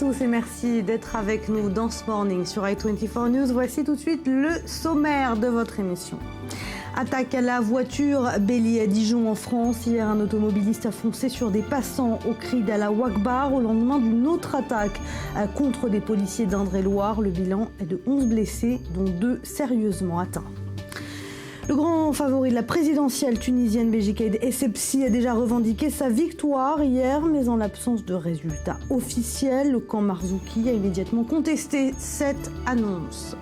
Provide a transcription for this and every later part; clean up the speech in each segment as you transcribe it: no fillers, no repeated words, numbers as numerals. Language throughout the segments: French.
tous et merci d'être avec nous dans ce morning sur i24 News. Voici tout de suite le sommaire de votre émission. Attaque à la voiture, Bélier à Dijon en France. Hier, un automobiliste a foncé sur des passants au cri d'Allahu Akbar au lendemain d'une autre attaque contre des policiers d'Indre-et-Loire. Le bilan est de 11 blessés, dont 2 sérieusement atteints. Le grand favori de la présidentielle tunisienne, Beji Caïd Essebsi, a déjà revendiqué sa victoire hier, mais en l'absence de résultats officiels, le camp Marzouki a immédiatement contesté cette annonce.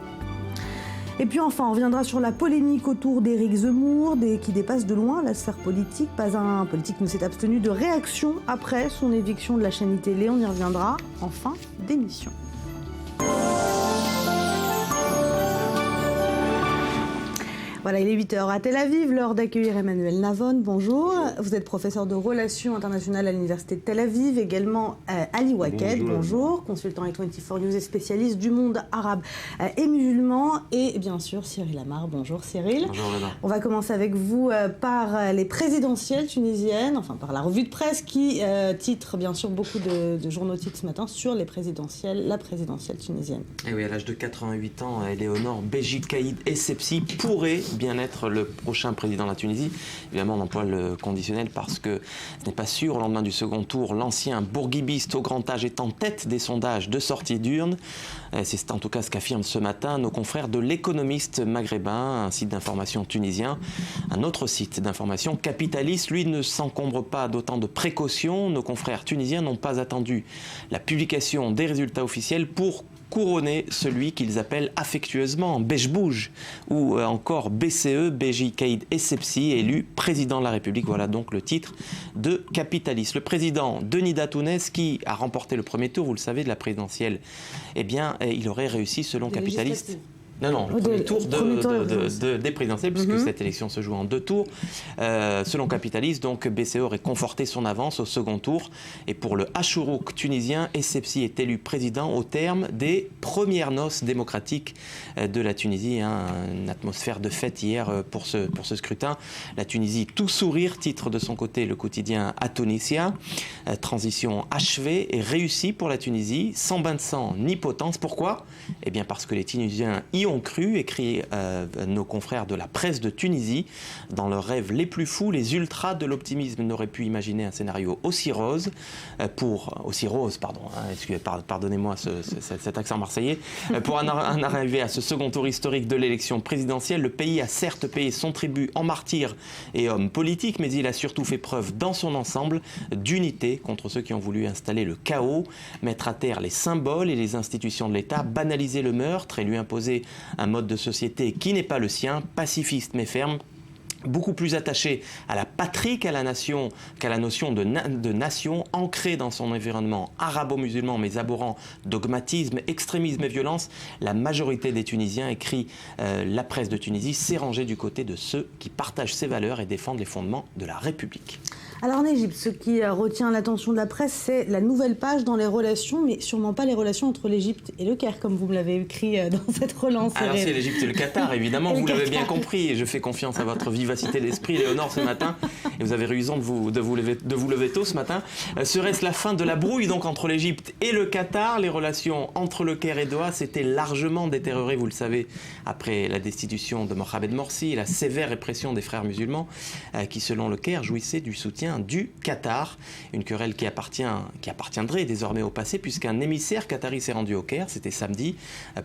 Et puis enfin, on reviendra sur la polémique autour d'Éric Zemmour, qui dépasse de loin la sphère politique. Pas un politique ne s'est abstenu de réaction après son éviction de la chaîne iTélé. On y reviendra en fin d'émission. Voilà, il est 8h à Tel Aviv, l'heure d'accueillir Emmanuel Navon. Bonjour. Vous êtes professeur de relations internationales à l'Université de Tel Aviv. Également Ali Waked, bonjour. Consultant i24 News et spécialiste du monde arabe et musulman. Et bien sûr, Cyril Amar. Bonjour Cyril. Bonjour Léna. On va commencer avec vous par les présidentielles tunisiennes, enfin par la revue de presse qui titre bien sûr beaucoup de journaux titres ce matin sur la présidentielle tunisienne. Et oui, à l'âge de 88 ans, Éléonore Beji Caïd Essebsi pourrait bien être le prochain président de la Tunisie. Évidemment, on emploie le conditionnel parce que ce n'est pas sûr. Au lendemain du second tour, l'ancien bourguibiste au grand âge est en tête des sondages de sortie d'urne. C'est en tout cas ce qu'affirment ce matin nos confrères de l'Économiste maghrébin, un site d'information tunisien. Un autre site d'information capitaliste, lui, ne s'encombre pas d'autant de précautions. Nos confrères tunisiens n'ont pas attendu la publication des résultats officiels pour couronner celui qu'ils appellent affectueusement Bejbouj ou encore BCE, Beji Caïd Essebsi, élu président de la République. Voilà donc le titre de Capitaliste. Le président Denis Datounès, qui a remporté le premier tour, vous le savez, de la présidentielle, eh bien, il aurait réussi selon Capitaliste. Non, le premier tour des présidentielles, puisque cette élection se joue en 2 tours. Selon Capitaliste, donc, BCE aurait conforté son avance au second tour. Et pour le Hachouriouk tunisien, Essebsi est élu président au terme des premières noces démocratiques de la Tunisie. Une atmosphère de fête hier pour ce scrutin. La Tunisie tout sourire, titre de son côté le quotidien Atunisien. Transition achevée et réussie pour la Tunisie, sans bain de sang ni potence. Pourquoi ? Eh bien parce que les Tunisiens y ont cru, écrit nos confrères de la presse de Tunisie. Dans leurs rêves les plus fous, les ultras de l'optimisme n'auraient pu imaginer un scénario aussi rose, pardonnez-moi cet accent marseillais. Pour en arriver à ce second tour historique de l'élection présidentielle, le pays a certes payé son tribut en martyr et homme politique, mais il a surtout fait preuve dans son ensemble d'unité contre ceux qui ont voulu installer le chaos, mettre à terre les symboles et les institutions de l'État, banaliser le meurtre et lui imposer un mode de société qui n'est pas le sien, pacifiste mais ferme, beaucoup plus attaché à la patrie qu'à la notion de nation, ancrée dans son environnement arabo-musulman mais abhorrant dogmatisme, extrémisme et violence. La majorité des Tunisiens, écrit la presse de Tunisie, s'est rangée du côté de ceux qui partagent ces valeurs et défendent les fondements de la République. Alors en Égypte, ce qui retient l'attention de la presse, c'est la nouvelle page dans les relations, mais sûrement pas les relations entre l'Égypte et le Caire, comme vous me l'avez écrit dans cette relance. Alors c'est l'Égypte et le Qatar, évidemment, vous l'avez bien compris, et je fais confiance à votre vivacité d'esprit, Léonore, ce matin, et vous avez raison de vous lever tôt ce matin. Serait-ce la fin de la brouille donc entre l'Égypte et le Qatar ? Les relations entre le Caire et Doha s'étaient largement détériorées, vous le savez, après la destitution de Mohamed Morsi et la sévère répression des frères musulmans, qui selon le Caire jouissaient du soutien du Qatar, une querelle qui appartiendrait désormais au passé puisqu'un émissaire qatari s'est rendu au Caire, c'était samedi,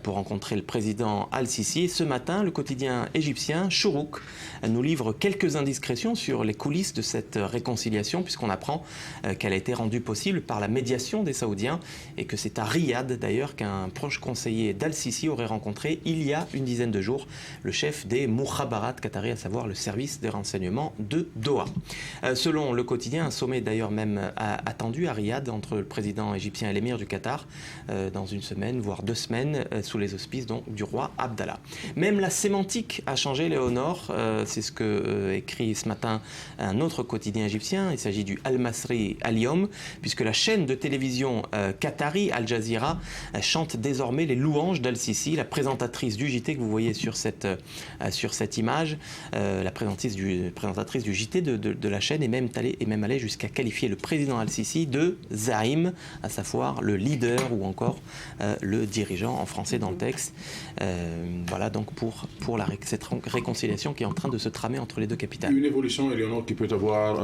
pour rencontrer le président Al-Sisi. Et ce matin, le quotidien égyptien Chourouk nous livre quelques indiscrétions sur les coulisses de cette réconciliation, puisqu'on apprend qu'elle a été rendue possible par la médiation des Saoudiens et que c'est à Riyad d'ailleurs qu'un proche conseiller d'Al-Sisi aurait rencontré il y a une dizaine de jours le chef des Moukhabarat qatari, à savoir le service des renseignements de Doha. Selon le quotidien, un sommet d'ailleurs même attendu à Riyad entre le président égyptien et l'émir du Qatar dans une semaine, voire 2 semaines, sous les auspices donc, du roi Abdallah. Même la sémantique a changé, Léonore, c'est ce que écrit ce matin un autre quotidien égyptien, il s'agit du Al-Masri Al-Yom, puisque la chaîne de télévision qatari Al Jazeera chante désormais les louanges d'Al-Sisi, la présentatrice du JT que vous voyez sur cette image, la présentatrice du JT de la chaîne est même même aller jusqu'à qualifier le président Al-Sisi de Zaïm, à savoir le leader ou encore le dirigeant en français dans le texte. Voilà donc pour cette réconciliation qui est en train de se tramer entre les deux capitales. Une évolution, Éléonore, qui peut avoir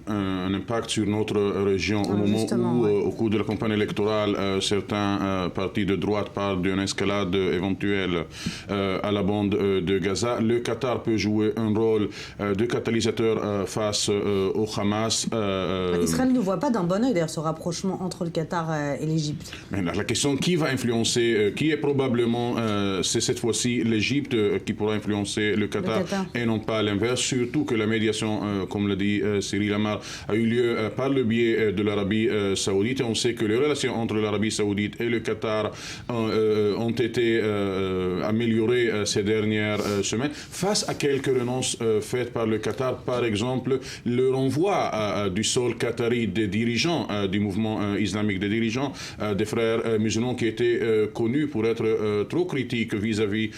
un impact sur notre région au moment où, au cours de la campagne électorale, certains partis de droite parlent d'une escalade éventuelle à la bande de Gaza. Le Qatar peut jouer un rôle de catalyseur face au Hamas. Israël ne voit pas d'un bon œil d'ailleurs ce rapprochement entre le Qatar et l'Égypte. La question qui va influencer, qui est probablement, c'est cette fois-ci l'Égypte qui pourra influencer le Qatar et non pas l'inverse, surtout que la médiation, comme l'a dit Cyril Amar, a eu lieu par le biais de l'Arabie saoudite, et on sait que les relations entre l'Arabie saoudite et le Qatar ont été améliorées ces dernières semaines, face à quelques renonces faites par le Qatar, par exemple le renvoi du sol qatari des dirigeants du mouvement islamique, des dirigeants des frères musulmans qui étaient connus pour être trop critiques vis-à-vis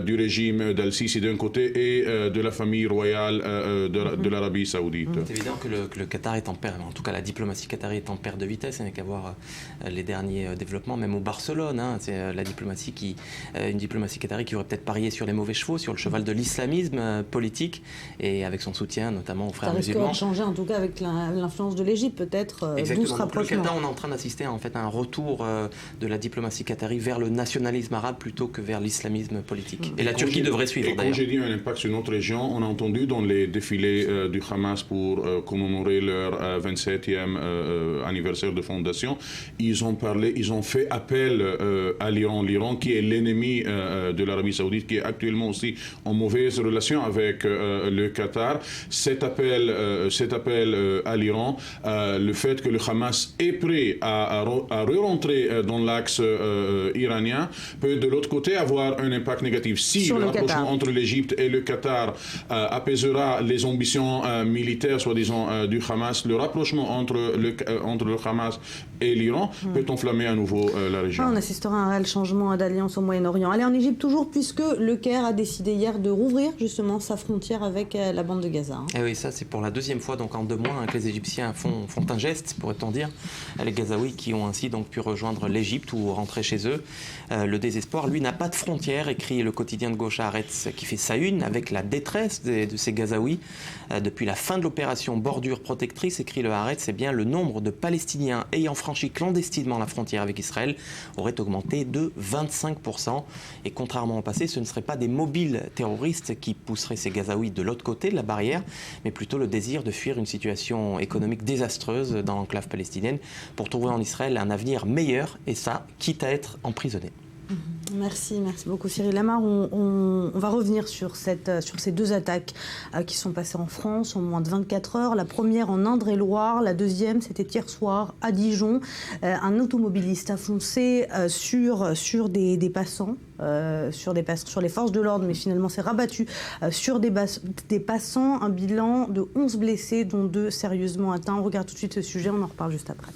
du régime d'Al-Sisi d'un côté et de la famille royale de l'Arabie saoudite. C'est évident que le Qatar est en perte, en tout cas la diplomatie qatari est en perte de vitesse, il n'y a qu'à voir les derniers développements, même au Barcelone, c'est la diplomatie une diplomatie qatari qui aurait peut-être parié sur les mauvais chevaux, sur le cheval de l'islamisme politique, et avec son soutien notamment aux frères musulmans. Ça risque de changer en tout cas avec l'influence de l'Égypte peut-être. Exactement. Ce rapprochement. Le Qatar, on est en train d'assister en fait à un retour de la diplomatie qatari vers le nationalisme arabe plutôt que vers l'islamisme politique. Et la Turquie devrait suivre d'ailleurs. Quand j'ai dit un impact sur notre région, on a entendu dans les défilés du Hamas pour commémorer leur 27e anniversaire de fondation, ils ont fait appel à l'Iran qui est l'ennemi de l'Arabie saoudite, qui est actuellement aussi en mauvaise relation avec le Qatar. Cet appel à l'Iran, le fait que le Hamas est prêt à re-rentrer dans l'axe iranien, peut de l'autre côté avoir un impact négatif. Si le rapprochement entre l'Égypte et le Qatar apaisera les ambitions militaires, soi-disant, du Hamas, le rapprochement entre le Hamas et l'Iran peut enflammer à nouveau la région. On assistera à un réel changement d'alliance au Moyen-Orient. Allez, en Égypte toujours, puisque le Caire a décidé hier de rouvrir justement sa frontière avec la bande de Gaza. Et oui, ça c'est pour la deuxième fois donc en 2 mois que les Égyptiens font un geste, pourrait-on dire. Les Gazaouis qui ont ainsi donc pu rejoindre l'Égypte ou rentrer chez eux. Le désespoir, lui, n'a pas de frontières, écrit le quotidien de gauche Haaretz, qui fait sa une avec la détresse de ces Gazaouis. Depuis la fin de l'opération Bordure protectrice, écrit le Haaretz, bien le nombre de Palestiniens ayant franchi clandestinement la frontière avec Israël aurait augmenté de 25%. Et contrairement au passé, ce ne seraient pas des mobiles terroristes qui pousseraient ces Gazaouis de l'autre côté de la barrière, mais plutôt le désir de fuir une situation économique désastreuse dans l'enclave palestinienne pour trouver en Israël un avenir meilleur, et ça, quitte à être emprisonné. Merci beaucoup Cyril Amar. On va revenir sur ces 2 attaques qui sont passées en France en moins de 24 heures. La première en Indre-et-Loire, la deuxième c'était hier soir à Dijon. Un automobiliste a foncé sur des passants, sur les forces de l'ordre, mais finalement s'est rabattu sur des passants. Un bilan de 11 blessés, dont 2 sérieusement atteints. On regarde tout de suite ce sujet, on en reparle juste après.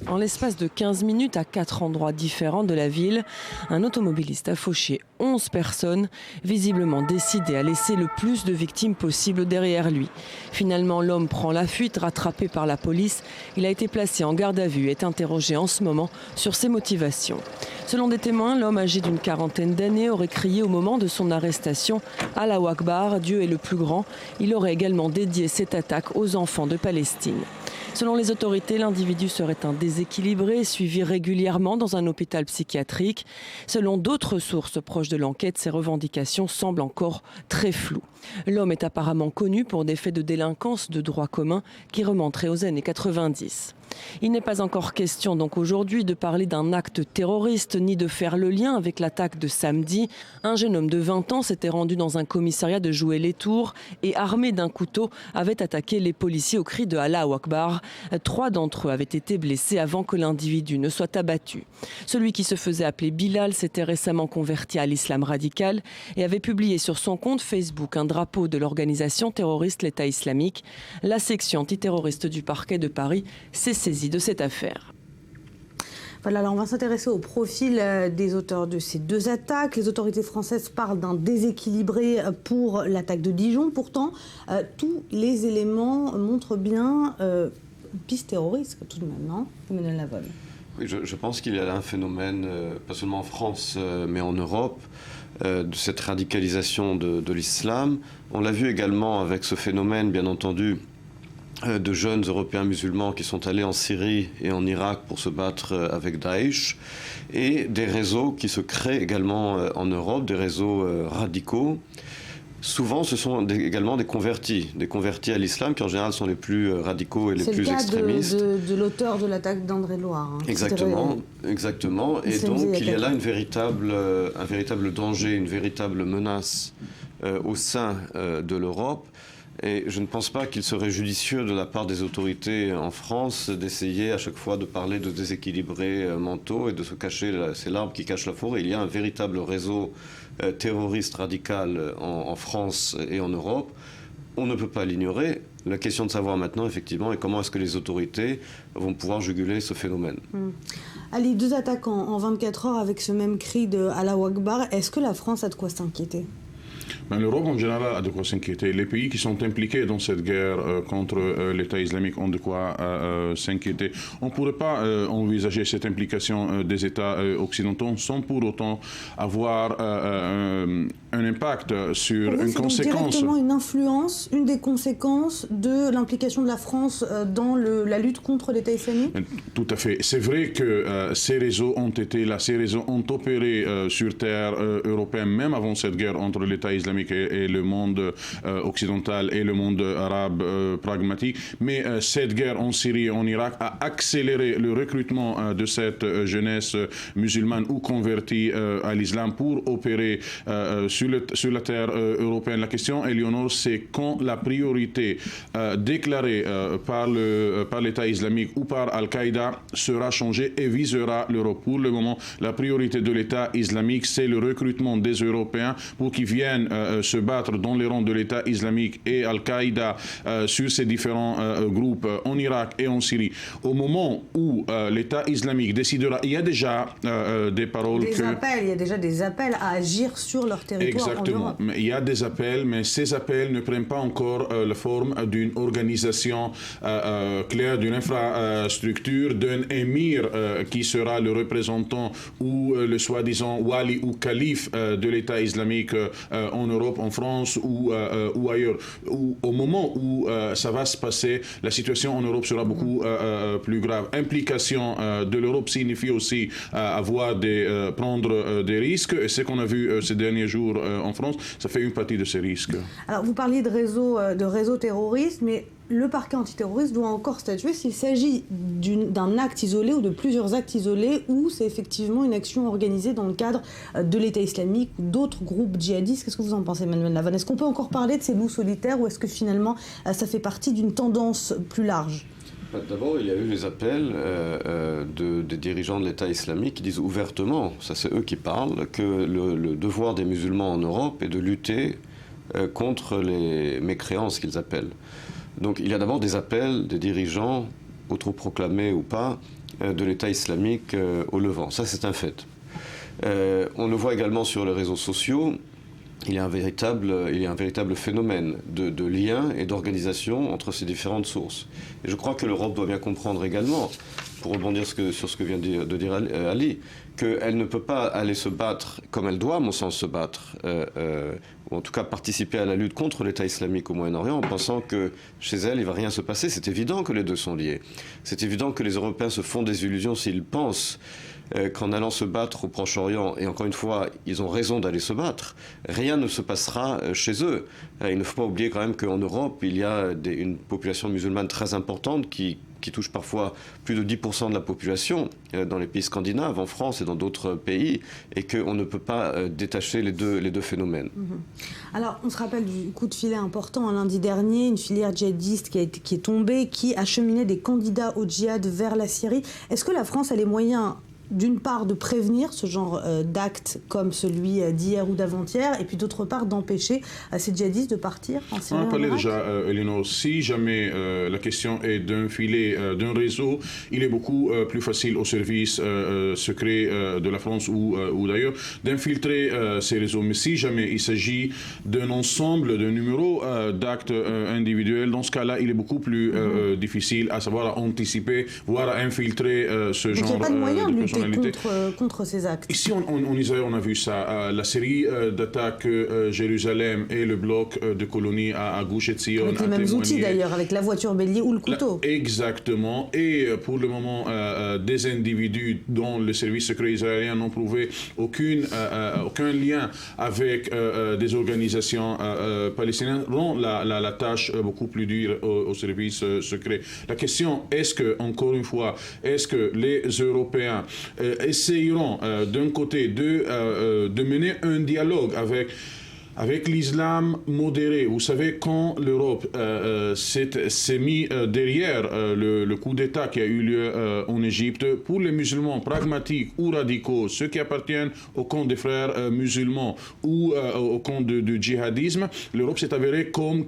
En l'espace de 15 minutes à 4 endroits différents de la ville, un automobiliste a fauché 11 personnes, visiblement décidé à laisser le plus de victimes possible derrière lui. Finalement, l'homme prend la fuite, rattrapé par la police. Il a été placé en garde à vue et est interrogé en ce moment sur ses motivations. Selon des témoins, l'homme âgé d'une 40aine d'années aurait crié au moment de son arrestation « Allahu Akbar, Dieu est le plus grand ». Il aurait également dédié cette attaque aux enfants de Palestine. Selon les autorités, l'individu serait un déséquilibré, suivi régulièrement dans un hôpital psychiatrique. Selon d'autres sources proches de l'enquête, ses revendications semblent encore très floues. L'homme est apparemment connu pour des faits de délinquance de droit commun qui remonteraient aux années 90. Il n'est pas encore question donc aujourd'hui de parler d'un acte terroriste ni de faire le lien avec l'attaque de samedi. Un jeune homme de 20 ans s'était rendu dans un commissariat de Joué-les-Tours et armé d'un couteau avait attaqué les policiers au cri de Allahu Akbar. 3 d'entre eux avaient été blessés avant que l'individu ne soit abattu. Celui qui se faisait appeler Bilal s'était récemment converti à l'islam radical et avait publié sur son compte Facebook un drapeau de l'organisation terroriste l'État islamique. La section antiterroriste du parquet de Paris s'est saisie de cette affaire. Voilà, alors on va s'intéresser au profil des auteurs de ces deux attaques. Les autorités françaises parlent d'un déséquilibré pour l'attaque de Dijon. Pourtant, tous les éléments montrent bien une piste terroriste tout de même, non, Emmanuel Lavonne? Oui, je pense qu'il y a un phénomène, pas seulement en France, mais en Europe, de cette radicalisation de l'islam. On l'a vu également avec ce phénomène, bien entendu, de jeunes Européens musulmans qui sont allés en Syrie et en Irak pour se battre avec Daesh, et des réseaux qui se créent également en Europe, des réseaux radicaux. Souvent, ce sont également des convertis à l'islam, qui en général sont les plus radicaux et les plus extrémistes. C'est le cas de l'auteur de l'attaque d'André-Loire. Hein, exactement. Et donc, il y a là un véritable danger, une véritable menace au sein de l'Europe. Et je ne pense pas qu'il serait judicieux de la part des autorités en France d'essayer à chaque fois de parler de déséquilibrés mentaux et de se cacher, c'est l'arbre qui cache la forêt. Il y a un véritable réseau terroriste radical en France et en Europe. On ne peut pas l'ignorer. La question de savoir maintenant, effectivement, est comment est-ce que les autorités vont pouvoir juguler ce phénomène. Allez, deux attaques en 24 heures avec ce même cri de Allahu Akbar. Est-ce que la France a de quoi s'inquiéter? L'Europe en général a de quoi s'inquiéter. Les pays qui sont impliqués dans cette guerre contre l'État islamique ont de quoi s'inquiéter. On ne pourrait pas envisager cette implication des États occidentaux sans pour autant avoir un impact sur une conséquence. C'est directement une influence, une des conséquences de l'implication de la France dans la lutte contre l'État islamique? Tout à fait. C'est vrai que ces réseaux ont été là, ces réseaux ont opéré sur terre européenne, même avant cette guerre entre l'État islamique et le monde occidental et le monde arabe pragmatique. Mais cette guerre en Syrie et en Irak a accéléré le recrutement de cette jeunesse musulmane ou convertie à l'islam pour opérer sur la terre européenne. La question, Éléonore, c'est quand la priorité déclarée par l'État islamique ou par Al-Qaïda sera changée et visera l'Europe. Pour le moment, la priorité de l'État islamique, c'est le recrutement des Européens pour qu'ils viennent se battre dans les rangs de l'État islamique et Al-Qaïda sur ces différents groupes en Irak et en Syrie. Au moment où l'État islamique décidera, il y a déjà des paroles il y a déjà des appels à agir sur leur territoire. Exactement. En Europe. Il y a des appels, mais ces appels ne prennent pas encore la forme d'une organisation claire, d'une infrastructure, d'un émir qui sera le représentant ou le soi-disant wali ou calife de l'État islamique en Europe, en France ou ailleurs. Au moment où ça va se passer, la situation en Europe sera beaucoup plus grave. Implication de l'Europe signifie aussi prendre des risques. Et ce qu'on a vu ces derniers jours en France, ça fait une partie de ces risques. Alors, vous parliez de réseaux terroristes, mais le parquet antiterroriste doit encore statuer s'il s'agit d'un acte isolé ou de plusieurs actes isolés ou c'est effectivement une action organisée dans le cadre de l'État islamique ou d'autres groupes djihadistes. Qu'est-ce que vous en pensez, Emmanuel Lavonne? Est-ce qu'on peut encore parler de ces loups solitaires ou est-ce que finalement ça fait partie d'une tendance plus large? D'abord, il y a eu les appels des dirigeants de l'État islamique qui disent ouvertement, ça c'est eux qui parlent, que le devoir des musulmans en Europe est de lutter contre les mécréances qu'ils appellent. Donc il y a d'abord des appels des dirigeants, autoproclamés ou pas, de l'État islamique au Levant. Ça c'est un fait. On le voit également sur les réseaux sociaux. Il y a un véritable phénomène de lien et d'organisation entre ces différentes sources. Et je crois que l'Europe doit bien comprendre également, pour rebondir sur ce que vient de dire Ali, qu'elle ne peut pas aller se battre comme elle doit, à mon sens, se battre, ou en tout cas participer à la lutte contre l'État islamique au Moyen-Orient en pensant que chez elle, il ne va rien se passer. C'est évident que les deux sont liés. C'est évident que les Européens se font des illusions s'ils pensent qu'en allant se battre au Proche-Orient, et encore une fois, ils ont raison d'aller se battre, rien ne se passera chez eux. Il ne faut pas oublier quand même qu'en Europe, il y a une population musulmane très importante qui touche parfois plus de 10% de la population dans les pays scandinaves, en France et dans d'autres pays, et qu'on ne peut pas détacher les deux phénomènes. Alors, on se rappelle du coup de filet important lundi dernier, une filière djihadiste qui est tombée, qui acheminait des candidats au djihad vers la Syrie. Est-ce que la France a les moyens d'une part de prévenir ce genre d'actes comme celui d'hier ou d'avant-hier, et puis d'autre part d'empêcher ces djihadistes de partir en Syrie? On en parlait déjà, Elinor. Si jamais la question est d'un filet, d'un réseau, il est beaucoup plus facile aux services secrets de la France ou d'ailleurs d'infiltrer ces réseaux. Mais si jamais il s'agit d'un ensemble de numéros d'actes individuels, dans ce cas-là, il est beaucoup plus difficile à savoir à anticiper, voire à infiltrer ce genre de personnalité. Donc il n'y a pas de moyen de lutter contre ces actes. Ici, en Israël, on a vu ça. La série d'attaques Jérusalem et le bloc de colonies à Gush Etzion. Avec les mêmes outils d'ailleurs, avec la voiture bélier ou le couteau. Exactement. Et pour le moment, des individus dont le service secret israélien n'ont prouvé aucun lien avec des organisations palestiniennes rend la tâche beaucoup plus dure au service secret. La question, encore une fois, est-ce que les Européens essayeront d'un côté de mener un dialogue avec l'islam modéré? Vous savez, quand l'Europe s'est mis derrière le coup d'État qui a eu lieu en Égypte, pour les musulmans pragmatiques ou radicaux, ceux qui appartiennent au camp des frères musulmans ou au camp du djihadisme, l'Europe s'est avérée comme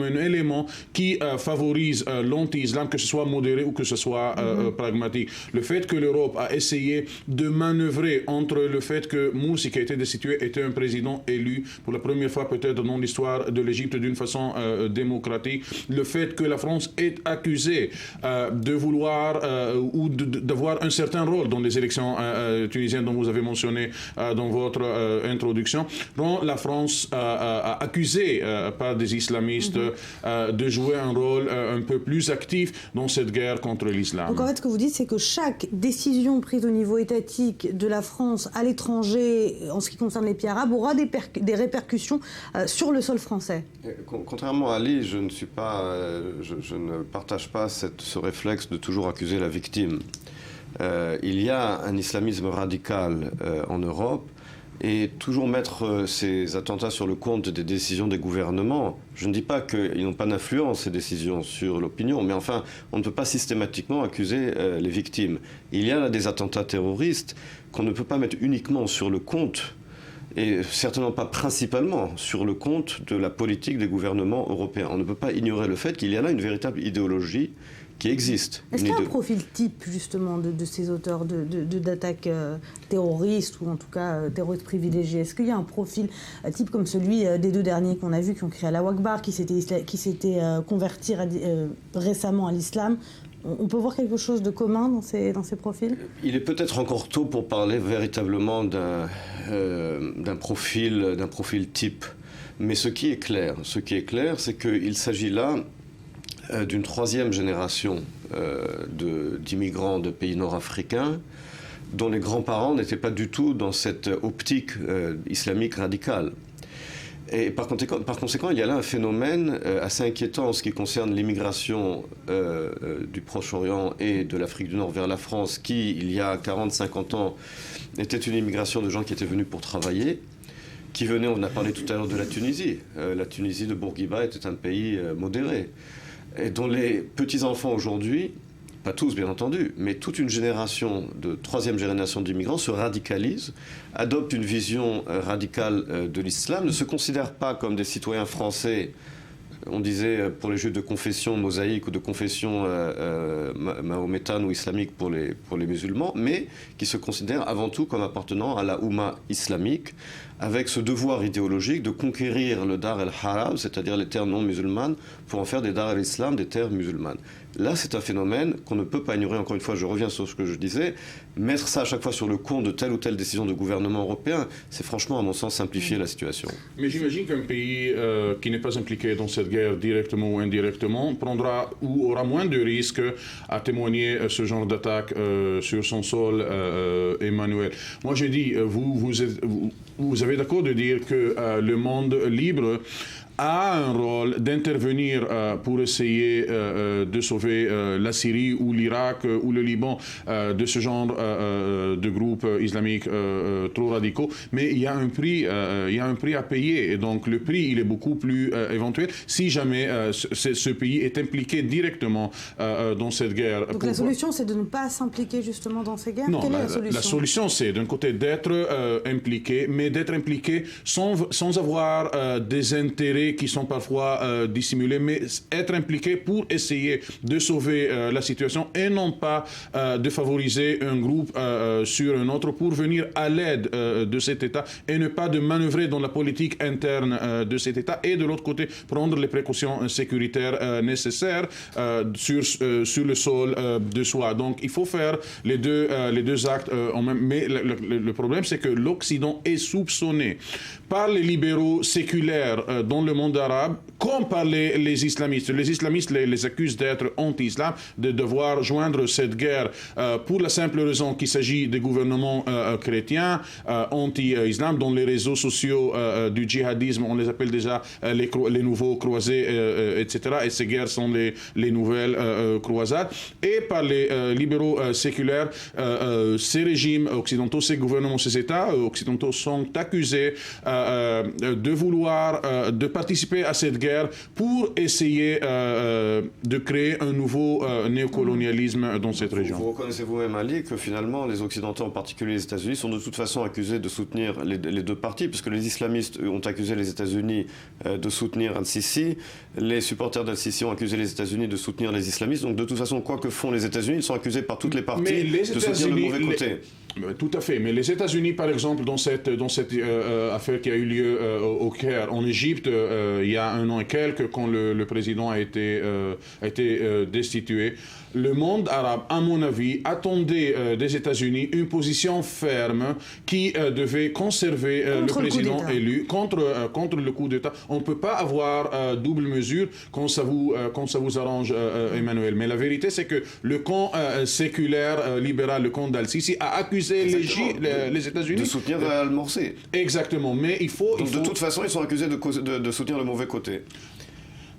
un élément qui favorise l'anti-islam, que ce soit modéré ou que ce soit pragmatique. Le fait que l'Europe a essayé de manœuvrer entre le fait que Morsi, qui a été destitué, était un président élu pour la première fois peut-être dans l'histoire de l'Égypte d'une façon démocratique, le fait que la France est accusée de vouloir ou d'avoir un certain rôle dans les élections tunisiennes dont vous avez mentionné dans votre introduction, rend la France accusée par des islamistes de jouer un rôle un peu plus actif dans cette guerre contre l'islam. Donc en fait, ce que vous dites, c'est que chaque décision prise au niveau étatique de la France à l'étranger, en ce qui concerne les pays arabes, aura des répercussions sur le sol français. Contrairement à Ali, je ne partage pas ce réflexe de toujours accuser la victime. Il y a un islamisme radical en Europe, et toujours mettre ces attentats sur le compte des décisions des gouvernements. Je ne dis pas qu'ils n'ont pas d'influence, ces décisions, sur l'opinion, mais enfin, on ne peut pas systématiquement accuser les victimes. Il y a là des attentats terroristes qu'on ne peut pas mettre uniquement sur le compte, et certainement pas principalement sur le compte de la politique des gouvernements européens. On ne peut pas ignorer le fait qu'il y a là une véritable idéologie qui existe. Est-ce qu'il y a un profil type justement de ces auteurs d'attaques terroristes, ou en tout cas terroristes privilégiés? Est-ce qu'il y a un profil type comme celui des deux derniers qu'on a vus, qui ont créé Allahu Akbar, qui s'étaient convertis récemment à l'islam? On peut voir quelque chose de commun dans ces profils? Il est peut-être encore tôt pour parler véritablement d'un profil type. Mais ce qui est clair, c'est qu'il s'agit là d'une troisième génération d'immigrants de pays nord-africains dont les grands-parents n'étaient pas du tout dans cette optique islamique radicale. Et par conséquent, il y a là un phénomène assez inquiétant en ce qui concerne l'immigration du Proche-Orient et de l'Afrique du Nord vers la France, qui, il y a 40-50 ans, était une immigration de gens qui étaient venus pour travailler, qui venaient, on a parlé tout à l'heure de la Tunisie. La Tunisie de Bourguiba était un pays modéré, et dont les petits-enfants aujourd'hui, pas tous bien entendu, mais toute une génération de troisième génération d'immigrants se radicalise, adopte une vision radicale de l'islam, ne se considère pas comme des citoyens français, on disait pour les juifs de confession mosaïque ou de confession mahométane ou islamique pour les musulmans, mais qui se considèrent avant tout comme appartenant à la Oumma islamique, avec ce devoir idéologique de conquérir le Dar el-Haram, c'est-à-dire les terres non musulmanes, pour en faire des Dar el-Islam, des terres musulmanes. Là, c'est un phénomène qu'on ne peut pas ignorer. Encore une fois, je reviens sur ce que je disais. Mettre ça à chaque fois sur le compte de telle ou telle décision de gouvernement européen, c'est franchement, à mon sens, simplifier la situation. Mais j'imagine qu'un pays qui n'est pas impliqué dans cette guerre directement ou indirectement prendra ou aura moins de risques à témoigner ce genre d'attaque sur son sol, Emmanuel. Moi, j'ai dit, vous avez d'accord de dire que le monde libre a un rôle d'intervenir pour essayer de sauver la Syrie ou l'Irak ou le Liban de ce genre de groupes islamiques trop radicaux. Mais il y a un prix à payer. Et donc le prix, il est beaucoup plus éventuel si jamais ce pays est impliqué directement dans cette guerre. Donc la solution, c'est de ne pas s'impliquer justement dans ces guerres. Non, Quelle est la solution? La solution, c'est d'un côté d'être impliqué, mais d'être impliqué sans avoir des intérêts qui sont parfois dissimulés, mais être impliqué pour essayer de sauver la situation et non pas de favoriser un groupe sur un autre pour venir à l'aide de cet État et ne pas de manœuvrer dans la politique interne de cet État et de l'autre côté prendre les précautions sécuritaires nécessaires sur le sol de soi. Donc il faut faire les deux actes en même. Mais le problème, c'est que l'Occident est soupçonné par les libéraux séculaires dans le monde arabe, comme par les islamistes. Les islamistes les accusent d'être anti-islam, de devoir joindre cette guerre pour la simple raison qu'il s'agit des gouvernements chrétiens anti-islam, dont les réseaux sociaux du djihadisme, on les appelle déjà les nouveaux croisés, etc. Et ces guerres sont les nouvelles croisades. Et par les libéraux séculaires, ces régimes occidentaux, ces gouvernements, ces États occidentaux sont accusés de vouloir de participer à cette guerre pour essayer de créer un nouveau néocolonialisme dans cette région. Vous reconnaissez vous-même, Ali, que finalement les Occidentaux, en particulier les États-Unis, sont de toute façon accusés de soutenir les deux partis, puisque les islamistes ont accusé les États-Unis de soutenir Al-Sisi, les supporters d'Al-Sisi ont accusé les États-Unis de soutenir les islamistes, donc de toute façon, quoi que font les États-Unis, ils sont accusés par toutes les parties de soutenir le mauvais côté. Tout à fait, mais les États-Unis, par exemple, dans cette affaire qui a eu lieu au Caire, en Égypte, il y a un an et quelques, quand le président a été destitué, le monde arabe, à mon avis, attendait des États-Unis une position ferme qui devait conserver le président élu contre le coup d'État. On ne peut pas avoir double mesure quand ça vous arrange, Emmanuel. Mais la vérité, c'est que le camp séculaire libéral, le camp d'Al-Sisi, a accusé les États-Unis de soutenir Al-Morsi. Exactement, mais il faut... De toute façon, ils sont accusés de soutenir le mauvais côté.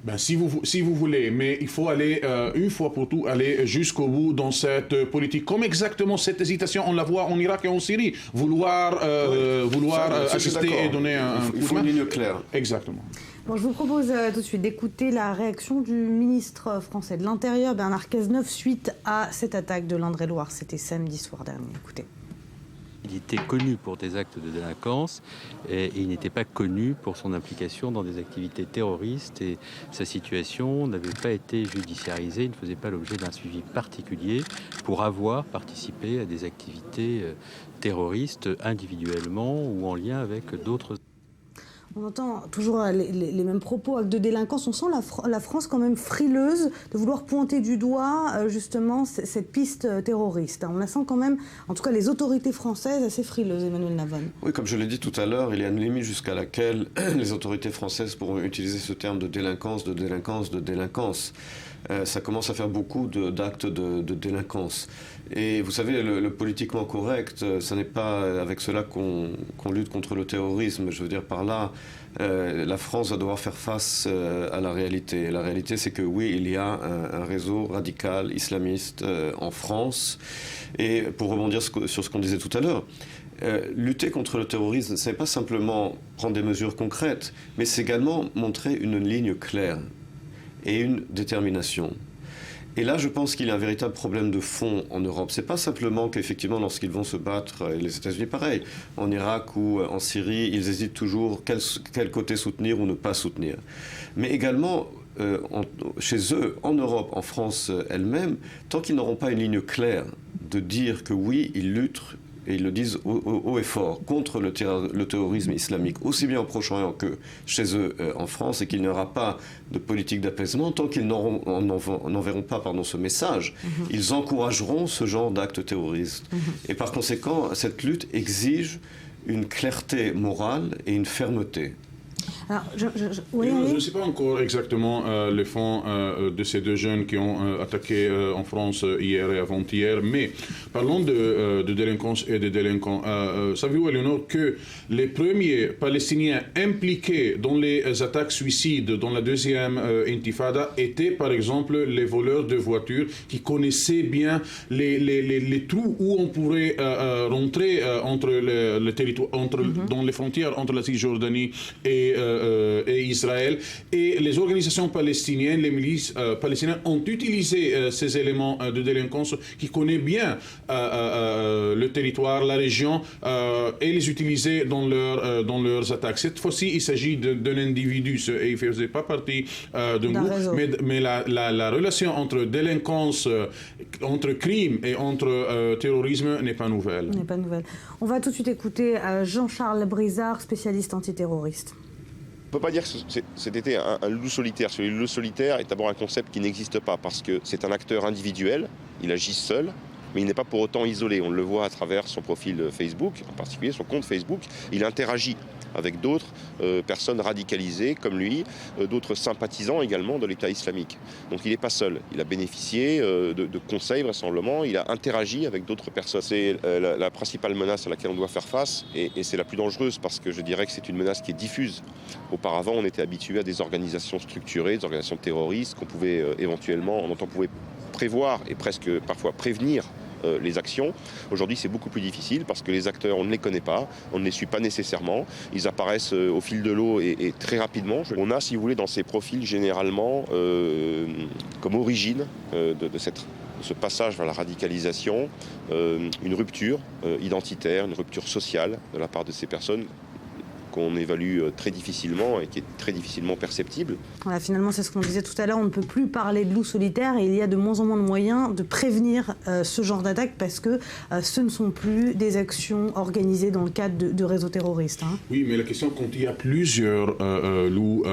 Ben, si vous voulez, mais il faut aller une fois pour tout aller jusqu'au bout dans cette politique. Comme exactement cette hésitation, on la voit en Irak et en Syrie. Vouloir assister et donner un coup de main. Il faut une ligne claire. Exactement. Bon, je vous propose tout de suite d'écouter la réaction du ministre français de l'Intérieur, Bernard Cazeneuve, suite à cette attaque de l'Indre-et-Loire. C'était samedi soir dernier. Écoutez. Il était connu pour des actes de délinquance et il n'était pas connu pour son implication dans des activités terroristes et sa situation n'avait pas été judiciarisée, il ne faisait pas l'objet d'un suivi particulier pour avoir participé à des activités terroristes individuellement ou en lien avec d'autres. On entend toujours les mêmes propos, actes de délinquance. On sent la France quand même frileuse de vouloir pointer du doigt justement cette piste terroriste. On la sent quand même, en tout cas les autorités françaises, assez frileuses, Emmanuel Navon. Oui, comme je l'ai dit tout à l'heure, il y a une limite jusqu'à laquelle les autorités françaises pourront utiliser ce terme de délinquance. Ça commence à faire beaucoup d'actes de délinquance. Et vous savez, le politiquement correct, ce n'est pas avec cela qu'on lutte contre le terrorisme. Je veux dire par là, la France va devoir faire face à la réalité. Et la réalité, c'est que oui, il y a un réseau radical islamiste en France. Et pour rebondir sur ce qu'on disait tout à l'heure, lutter contre le terrorisme, ce n'est pas simplement prendre des mesures concrètes, mais c'est également montrer une ligne claire et une détermination. Et là, je pense qu'il y a un véritable problème de fond en Europe. Ce n'est pas simplement qu'effectivement, lorsqu'ils vont se battre, et les États-Unis pareil, en Irak ou en Syrie, ils hésitent toujours quel côté soutenir ou ne pas soutenir. Mais également, chez eux, en Europe, en France elle-même, tant qu'ils n'auront pas une ligne claire de dire que oui, ils luttent, et ils le disent haut et fort, contre le terrorisme islamique, aussi bien au Proche-Orient que chez eux en France, et qu'il n'y aura pas de politique d'apaisement, tant qu'ils n'enverront pas ce message, ils encourageront ce genre d'actes terroristes. Et par conséquent, cette lutte exige une clarté morale et une fermeté. Alors, Je ne sais pas encore exactement le fond de ces deux jeunes qui ont attaqué en France hier et avant-hier, mais parlons de délinquance et de délinquants. Savez-vous, Eleonore, que les premiers Palestiniens impliqués dans les attaques suicides dans la deuxième intifada étaient par exemple les voleurs de voitures qui connaissaient bien les trous où on pourrait rentrer entre le territoire, dans les frontières entre la Cisjordanie et Israël. Et les organisations palestiniennes, les milices palestiniennes ont utilisé ces éléments de délinquance qui connaissent bien le territoire, la région, et les utiliser dans leurs attaques. Cette fois-ci, il s'agit d'un individu et il ne faisait pas partie d'un groupe, mais la relation entre délinquance, entre crime et entre terrorisme n'est pas nouvelle. On va tout de suite écouter Jean-Charles Brizard, spécialiste antiterroriste. On ne peut pas dire que c'était un loup solitaire. Le loup solitaire est d'abord un concept qui n'existe pas parce que c'est un acteur individuel, il agit seul, mais il n'est pas pour autant isolé. On le voit à travers son profil Facebook, en particulier son compte Facebook. Il interagit avec d'autres personnes radicalisées comme lui, d'autres sympathisants également de l'État islamique. Donc il n'est pas seul. Il a bénéficié de conseils vraisemblablement, il a interagi avec d'autres personnes. C'est la principale menace à laquelle on doit faire face et c'est la plus dangereuse parce que je dirais que c'est une menace qui est diffuse. Auparavant, on était habitué à des organisations structurées, des organisations terroristes qu'on pouvait éventuellement, dont on pouvait prévoir et presque parfois prévenir les actions. Aujourd'hui, c'est beaucoup plus difficile parce que les acteurs, on ne les connaît pas, on ne les suit pas nécessairement. Ils apparaissent au fil de l'eau et très rapidement. On a, si vous voulez, dans ces profils, généralement, comme origine de ce passage vers la radicalisation, une rupture identitaire, une rupture sociale de la part de ces personnes qu'on évalue très difficilement et qui est très difficilement perceptible. Voilà, finalement, c'est ce qu'on disait tout à l'heure, on ne peut plus parler de loup solitaire et il y a de moins en moins de moyens de prévenir ce genre d'attaque parce que ce ne sont plus des actions organisées dans le cadre de réseaux terroristes. Hein. Oui, mais la question, quand il y a plusieurs loups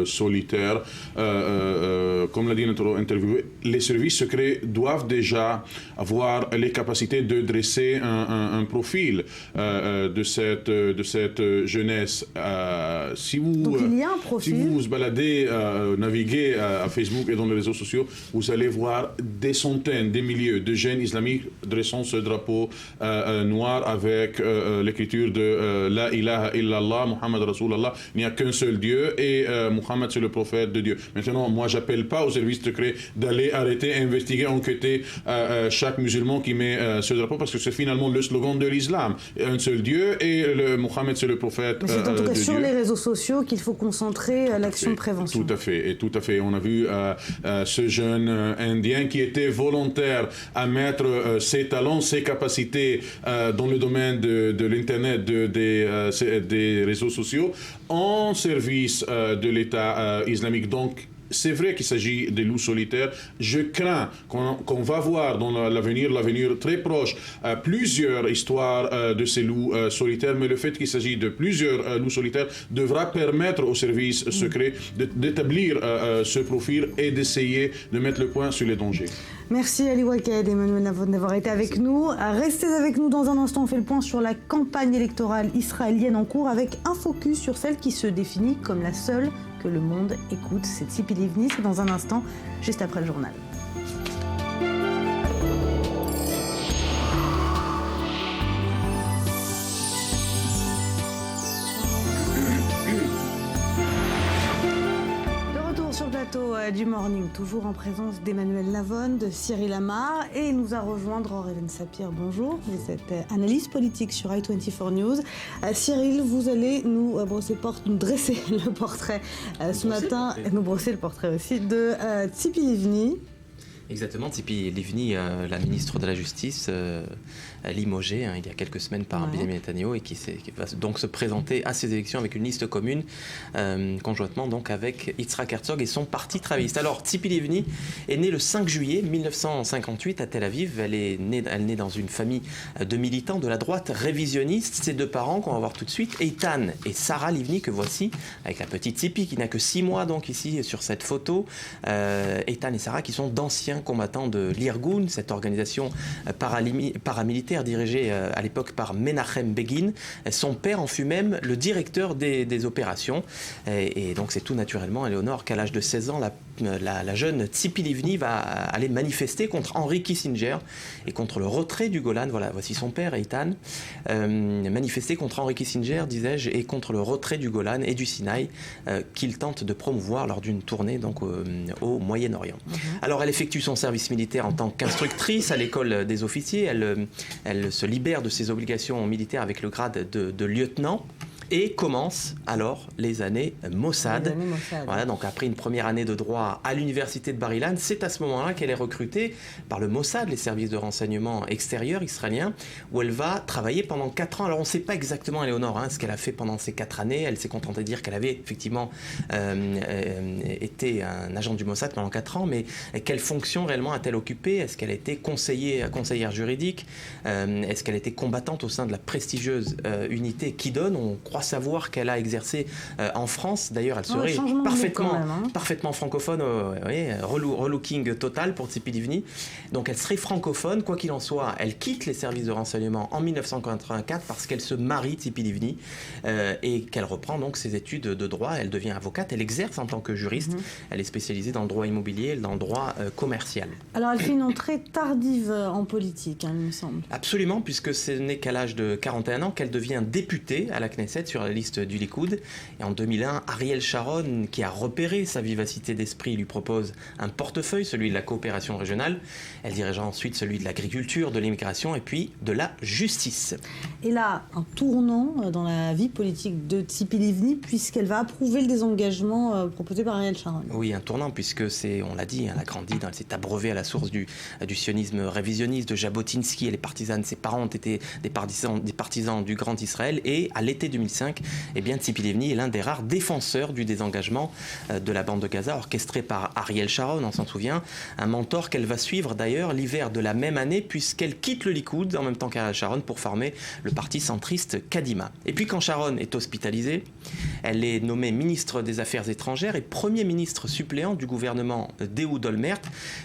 solitaires, comme l'a dit notre interviewé, les services secrets doivent déjà avoir les capacités de dresser un profil de cette jeunesse. Donc il y a un profil. Si vous vous baladez, naviguez à Facebook et dans les réseaux sociaux, vous allez voir des centaines, des milliers de jeunes islamiques dressant ce drapeau noir avec l'écriture de La ilaha illallah, Muhammad Rasulallah, il n'y a qu'un seul Dieu et Muhammad c'est le prophète de Dieu. Maintenant, moi j'appelle pas aux services secrets d'aller arrêter, investiguer, enquêter chaque musulman qui met ce drapeau parce que c'est finalement le slogan de l'islam. Un seul Dieu et Muhammad c'est le prophète. C'est en tout cas sur les réseaux sociaux qu'il faut concentrer l'action de prévention. Tout à fait. On a vu ce jeune Indien qui était volontaire à mettre ses talents, ses capacités dans le domaine de l'Internet, des réseaux sociaux, en service de l'État islamique. Donc, c'est vrai qu'il s'agit des loups solitaires. Je crains qu'on va voir dans l'avenir très proche, plusieurs histoires de ces loups solitaires, mais le fait qu'il s'agit de plusieurs loups solitaires devra permettre aux services secrets d'établir ce profil et d'essayer de mettre le point sur les dangers. Merci Ali Waked et Emmanuel Navon d'avoir été avec nous. Restez avec nous dans un instant, on fait le point sur la campagne électorale israélienne en cours avec un focus sur celle qui se définit comme la seule que le monde écoute. C'est Tzipi Livni, c'est dans un instant, juste après le journal. Du Morning, toujours en présence d'Emmanuel Navon, de Cyril Amar, et il nous a rejoint Aurélien Sapir. Bonjour, vous êtes analyste politique sur i24 News. Cyril, vous allez nous dresser le portrait ce matin, et nous brosser le portrait aussi de Tzipi Livni. Exactement, Tzipi Livni, la ministre de la Justice, limogée il y a quelques semaines par Benjamin Netanyahu et qui va donc se présenter à ces élections avec une liste commune, conjointement donc avec Yitzhak Herzog et son parti travailliste. Alors, Tzipi Livni est née le 5 juillet 1958 à Tel Aviv. Elle naît dans une famille de militants de la droite révisionniste. Ses deux parents, qu'on va voir tout de suite, Eitan et Sarah Livni, que voici, avec la petite Tzipi qui n'a que 6 mois donc ici sur cette photo. Eitan et Sarah qui sont d'anciens ancien combattant de l'Irgun, cette organisation paramilitaire dirigée à l'époque par Menachem Begin. Son père en fut même le directeur des opérations. Et donc c'est tout naturellement, Éléonore, qu'à l'âge de 16 ans, la jeune Tzipi Livni va aller manifester contre Henry Kissinger et contre le retrait du Golan. Voilà, voici son père, Eitan, manifester contre Henry Kissinger, disais-je, et contre le retrait du Golan et du Sinaï qu'il tente de promouvoir lors d'une tournée donc, au Moyen-Orient. Alors elle effectue son service militaire en tant qu'instructrice à l'école des officiers. Elle se libère de ses obligations militaires avec le grade de lieutenant. Et commence alors les années Mossad. Voilà, donc après une première année de droit à l'université de Bar-Ilan, c'est à ce moment-là qu'elle est recrutée par le Mossad, les services de renseignement extérieurs israéliens, où elle va travailler pendant 4 ans. Alors on ne sait pas exactement, Éléonore, ce qu'elle a fait pendant ces 4 années. Elle s'est contentée de dire qu'elle avait effectivement été un agent du Mossad pendant 4 ans, mais quelle fonction réellement a-t-elle occupé? Est-ce qu'elle a été conseillère juridique? Est-ce qu'elle était combattante au sein de la prestigieuse unité Kidon? On croit savoir qu'elle a exercé en France. D'ailleurs, elle serait parfaitement francophone, relooking total pour Tzipi Livni. Donc elle serait francophone, quoi qu'il en soit. Elle quitte les services de renseignement en 1984 parce qu'elle se marie, Tzipi Livni, et qu'elle reprend donc ses études de droit. Elle devient avocate, elle exerce en tant que juriste. Elle est spécialisée dans le droit immobilier, dans le droit commercial. Alors elle fait une entrée tardive en politique, il me semble. Absolument, puisque ce n'est qu'à l'âge de 41 ans qu'elle devient députée à la Knesset sur la liste du Likoud. Et en 2001, Ariel Sharon, qui a repéré sa vivacité d'esprit, lui propose un portefeuille, celui de la coopération régionale. Elle dirigera ensuite celui de l'agriculture, de l'immigration et puis de la justice. Et là, un tournant dans la vie politique de Tzipi Livni, puisqu'elle va approuver le désengagement proposé par Ariel Sharon. Oui, un tournant, puisque c'est, on l'a dit, elle a grandi, elle s'est abreuvée à la source du sionisme révisionniste de Jabotinsky. Elle est partisane, ses parents ont été des partisans du Grand Israël. Et à l'été 2005, Tzipi Livni est l'un des rares défenseurs du désengagement de la bande de Gaza, orchestré par Ariel Sharon, on s'en souvient, un mentor qu'elle va suivre d'ailleurs l'hiver de la même année, puisqu'elle quitte le Likoud en même temps qu'Ariel Sharon pour former le parti centriste Kadima. Et puis quand Sharon est hospitalisée, elle est nommée ministre des Affaires étrangères et premier ministre suppléant du gouvernement d'Ehud Olmert.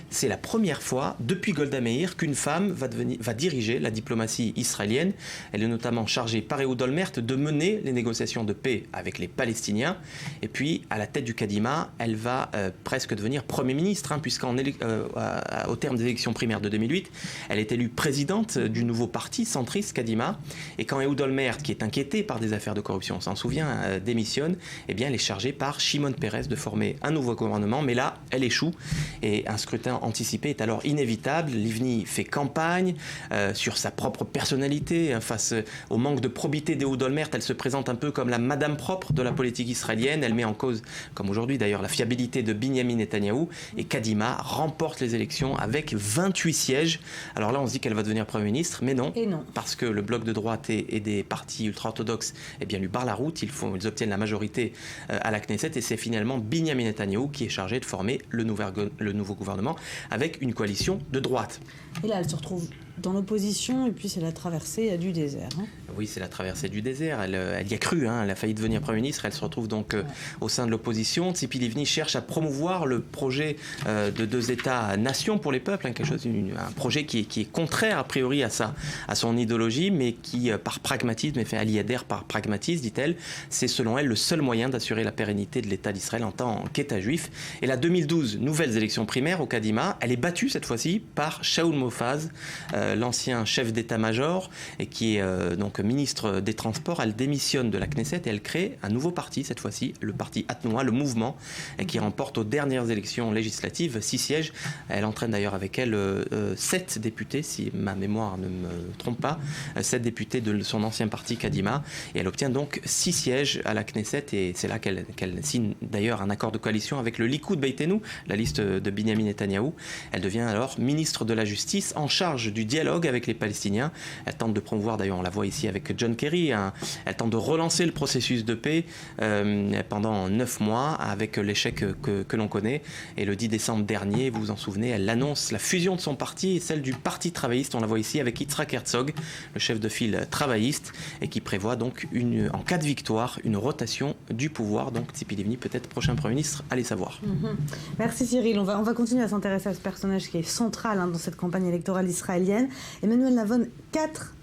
C'est la première fois depuis Golda Meir qu'une femme va diriger la diplomatie israélienne. Elle est notamment chargée par Ehud Olmert de mener les négociations de paix avec les Palestiniens. Et puis, à la tête du Kadima, elle va presque devenir Premier ministre, puisqu'au terme des élections primaires de 2008, elle est élue présidente du nouveau parti centriste Kadima. Et quand Ehud Olmert, qui est inquiété par des affaires de corruption, on s'en souvient, démissionne, elle est chargée par Shimon Peres de former un nouveau gouvernement. Mais là, elle échoue. Et un scrutin anticipé est alors inévitable. Livni fait campagne sur sa propre personnalité. Face au manque de probité d'Ehud Olmert, elle se présente un peu comme la madame propre de la politique israélienne. Elle met en cause, comme aujourd'hui d'ailleurs, la fiabilité de Binyamin Netanyahou. Et Kadima remporte les élections avec 28 sièges. Alors là, on se dit qu'elle va devenir Premier ministre, mais non. Parce que le bloc de droite et des partis ultra-orthodoxes lui barrent la route. Ils obtiennent la majorité à la Knesset. Et c'est finalement Binyamin Netanyahou qui est chargé de former le nouveau gouvernement avec une coalition de droite. Et là, elle se retrouve dans l'opposition, et puis c'est la traversée du désert. Oui, c'est la traversée du désert. Elle y a cru, elle a failli devenir Premier ministre. Elle se retrouve donc au sein de l'opposition. Tzipi Livni cherche à promouvoir le projet de 2 États-nations pour les peuples, un projet qui est contraire a priori à son idéologie, mais qui, par pragmatisme, elle y adhère par pragmatisme, dit-elle. C'est selon elle le seul moyen d'assurer la pérennité de l'État d'Israël en tant qu'État juif. Et la 2012, nouvelles élections primaires au Kadima, elle est battue cette fois-ci par Shaul Mofaz, l'ancien chef d'état-major et qui est donc ministre des Transports. Elle démissionne de la Knesset et elle crée un nouveau parti, cette fois-ci, le parti Atnoa, le mouvement, qui remporte aux dernières élections législatives 6 sièges. Elle entraîne d'ailleurs avec elle 7 députés, si ma mémoire ne me trompe pas, 7 députés de son ancien parti Kadima, et elle obtient donc 6 sièges à la Knesset, et c'est là qu'elle signe d'ailleurs un accord de coalition avec le Likoud Beitenu, la liste de Binyamin Netanyahou. Elle devient alors ministre de la Justice en charge du dialogue avec les Palestiniens. Elle tente de promouvoir, d'ailleurs on la voit ici avec John Kerry, elle tente de relancer le processus de paix pendant 9 mois avec l'échec que l'on connaît. Et le 10 décembre dernier, vous vous en souvenez, elle annonce la fusion de son parti et celle du Parti travailliste, on la voit ici avec Yitzhak Herzog, le chef de file travailliste, et qui prévoit donc en cas de victoire une rotation du pouvoir. Donc Tzipi Livni peut-être prochain Premier ministre, allez savoir. Merci Cyril, on va continuer à s'intéresser à ce personnage qui est central dans cette campagne électorale israélienne. Emmanuel Navon, 4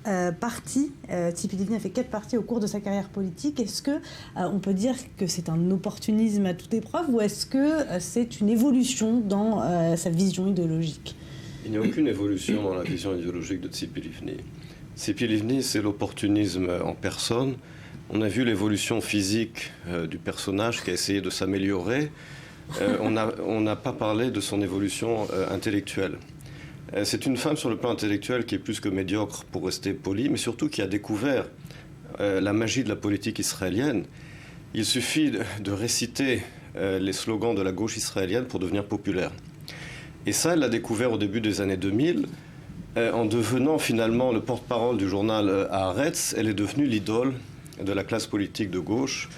partis, Tzipi Livni a fait 4 partis au cours de sa carrière politique. Est-ce que on peut dire que c'est un opportunisme à toute épreuve ou est-ce que c'est une évolution dans sa vision idéologique? Il n'y a aucune évolution dans la vision idéologique de Tzipi Livni. Tzipi Livni, c'est l'opportunisme en personne. On a vu l'évolution physique du personnage qui a essayé de s'améliorer. On n'a pas parlé de son évolution intellectuelle. C'est une femme sur le plan intellectuel qui est plus que médiocre, pour rester poli, mais surtout qui a découvert la magie de la politique israélienne. Il suffit de réciter les slogans de la gauche israélienne pour devenir populaire. Et ça, elle l'a découvert au début des années 2000. En devenant finalement le porte-parole du journal Haaretz, elle est devenue l'idole de la classe politique de gauche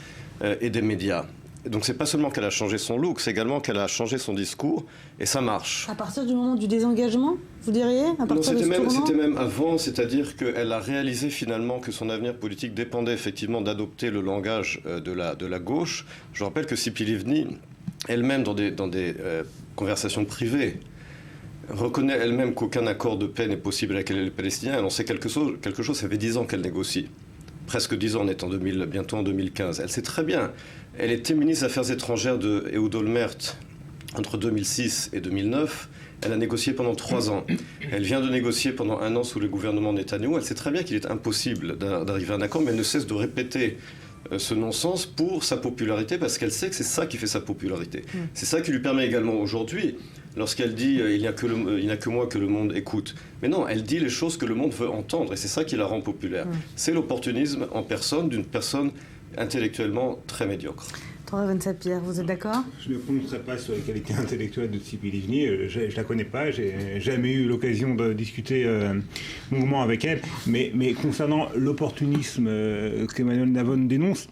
et des médias. Donc c'est pas seulement qu'elle a changé son look, c'est également qu'elle a changé son discours, et ça marche. À partir du moment du désengagement, vous diriez Non, c'était même avant, c'est-à-dire qu'elle a réalisé finalement que son avenir politique dépendait effectivement d'adopter le langage de la gauche. Je rappelle que Tzipi Livni, elle-même dans des conversations privées, reconnaît elle-même qu'aucun accord de paix n'est possible avec les Palestiniens. Elle en sait quelque chose, ça fait 10 ans qu'elle négocie. Presque 10 ans, on est bientôt en 2015. Elle sait très bien. Elle était ministre des Affaires étrangères de Ehud Olmert entre 2006 et 2009. Elle a négocié pendant 3 ans. Elle vient de négocier pendant 1 an sous le gouvernement Netanyahou. Elle sait très bien qu'il est impossible d'arriver à un accord, mais elle ne cesse de répéter ce non-sens pour sa popularité, parce qu'elle sait que c'est ça qui fait sa popularité. C'est ça qui lui permet également aujourd'hui, lorsqu'elle dit il n'y a que moi que le monde écoute. Mais non, elle dit les choses que le monde veut entendre, et c'est ça qui la rend populaire. C'est l'opportunisme en personne d'une personne intellectuellement très médiocre. Thomas Vansapier, vous êtes d'accord? Je ne me prononcerai pas sur les qualités intellectuelles de Tzipi Livni. Je ne la connais pas, j'ai jamais eu l'occasion de discuter longuement avec elle. Mais concernant l'opportunisme qu'Emmanuel Navon dénonce,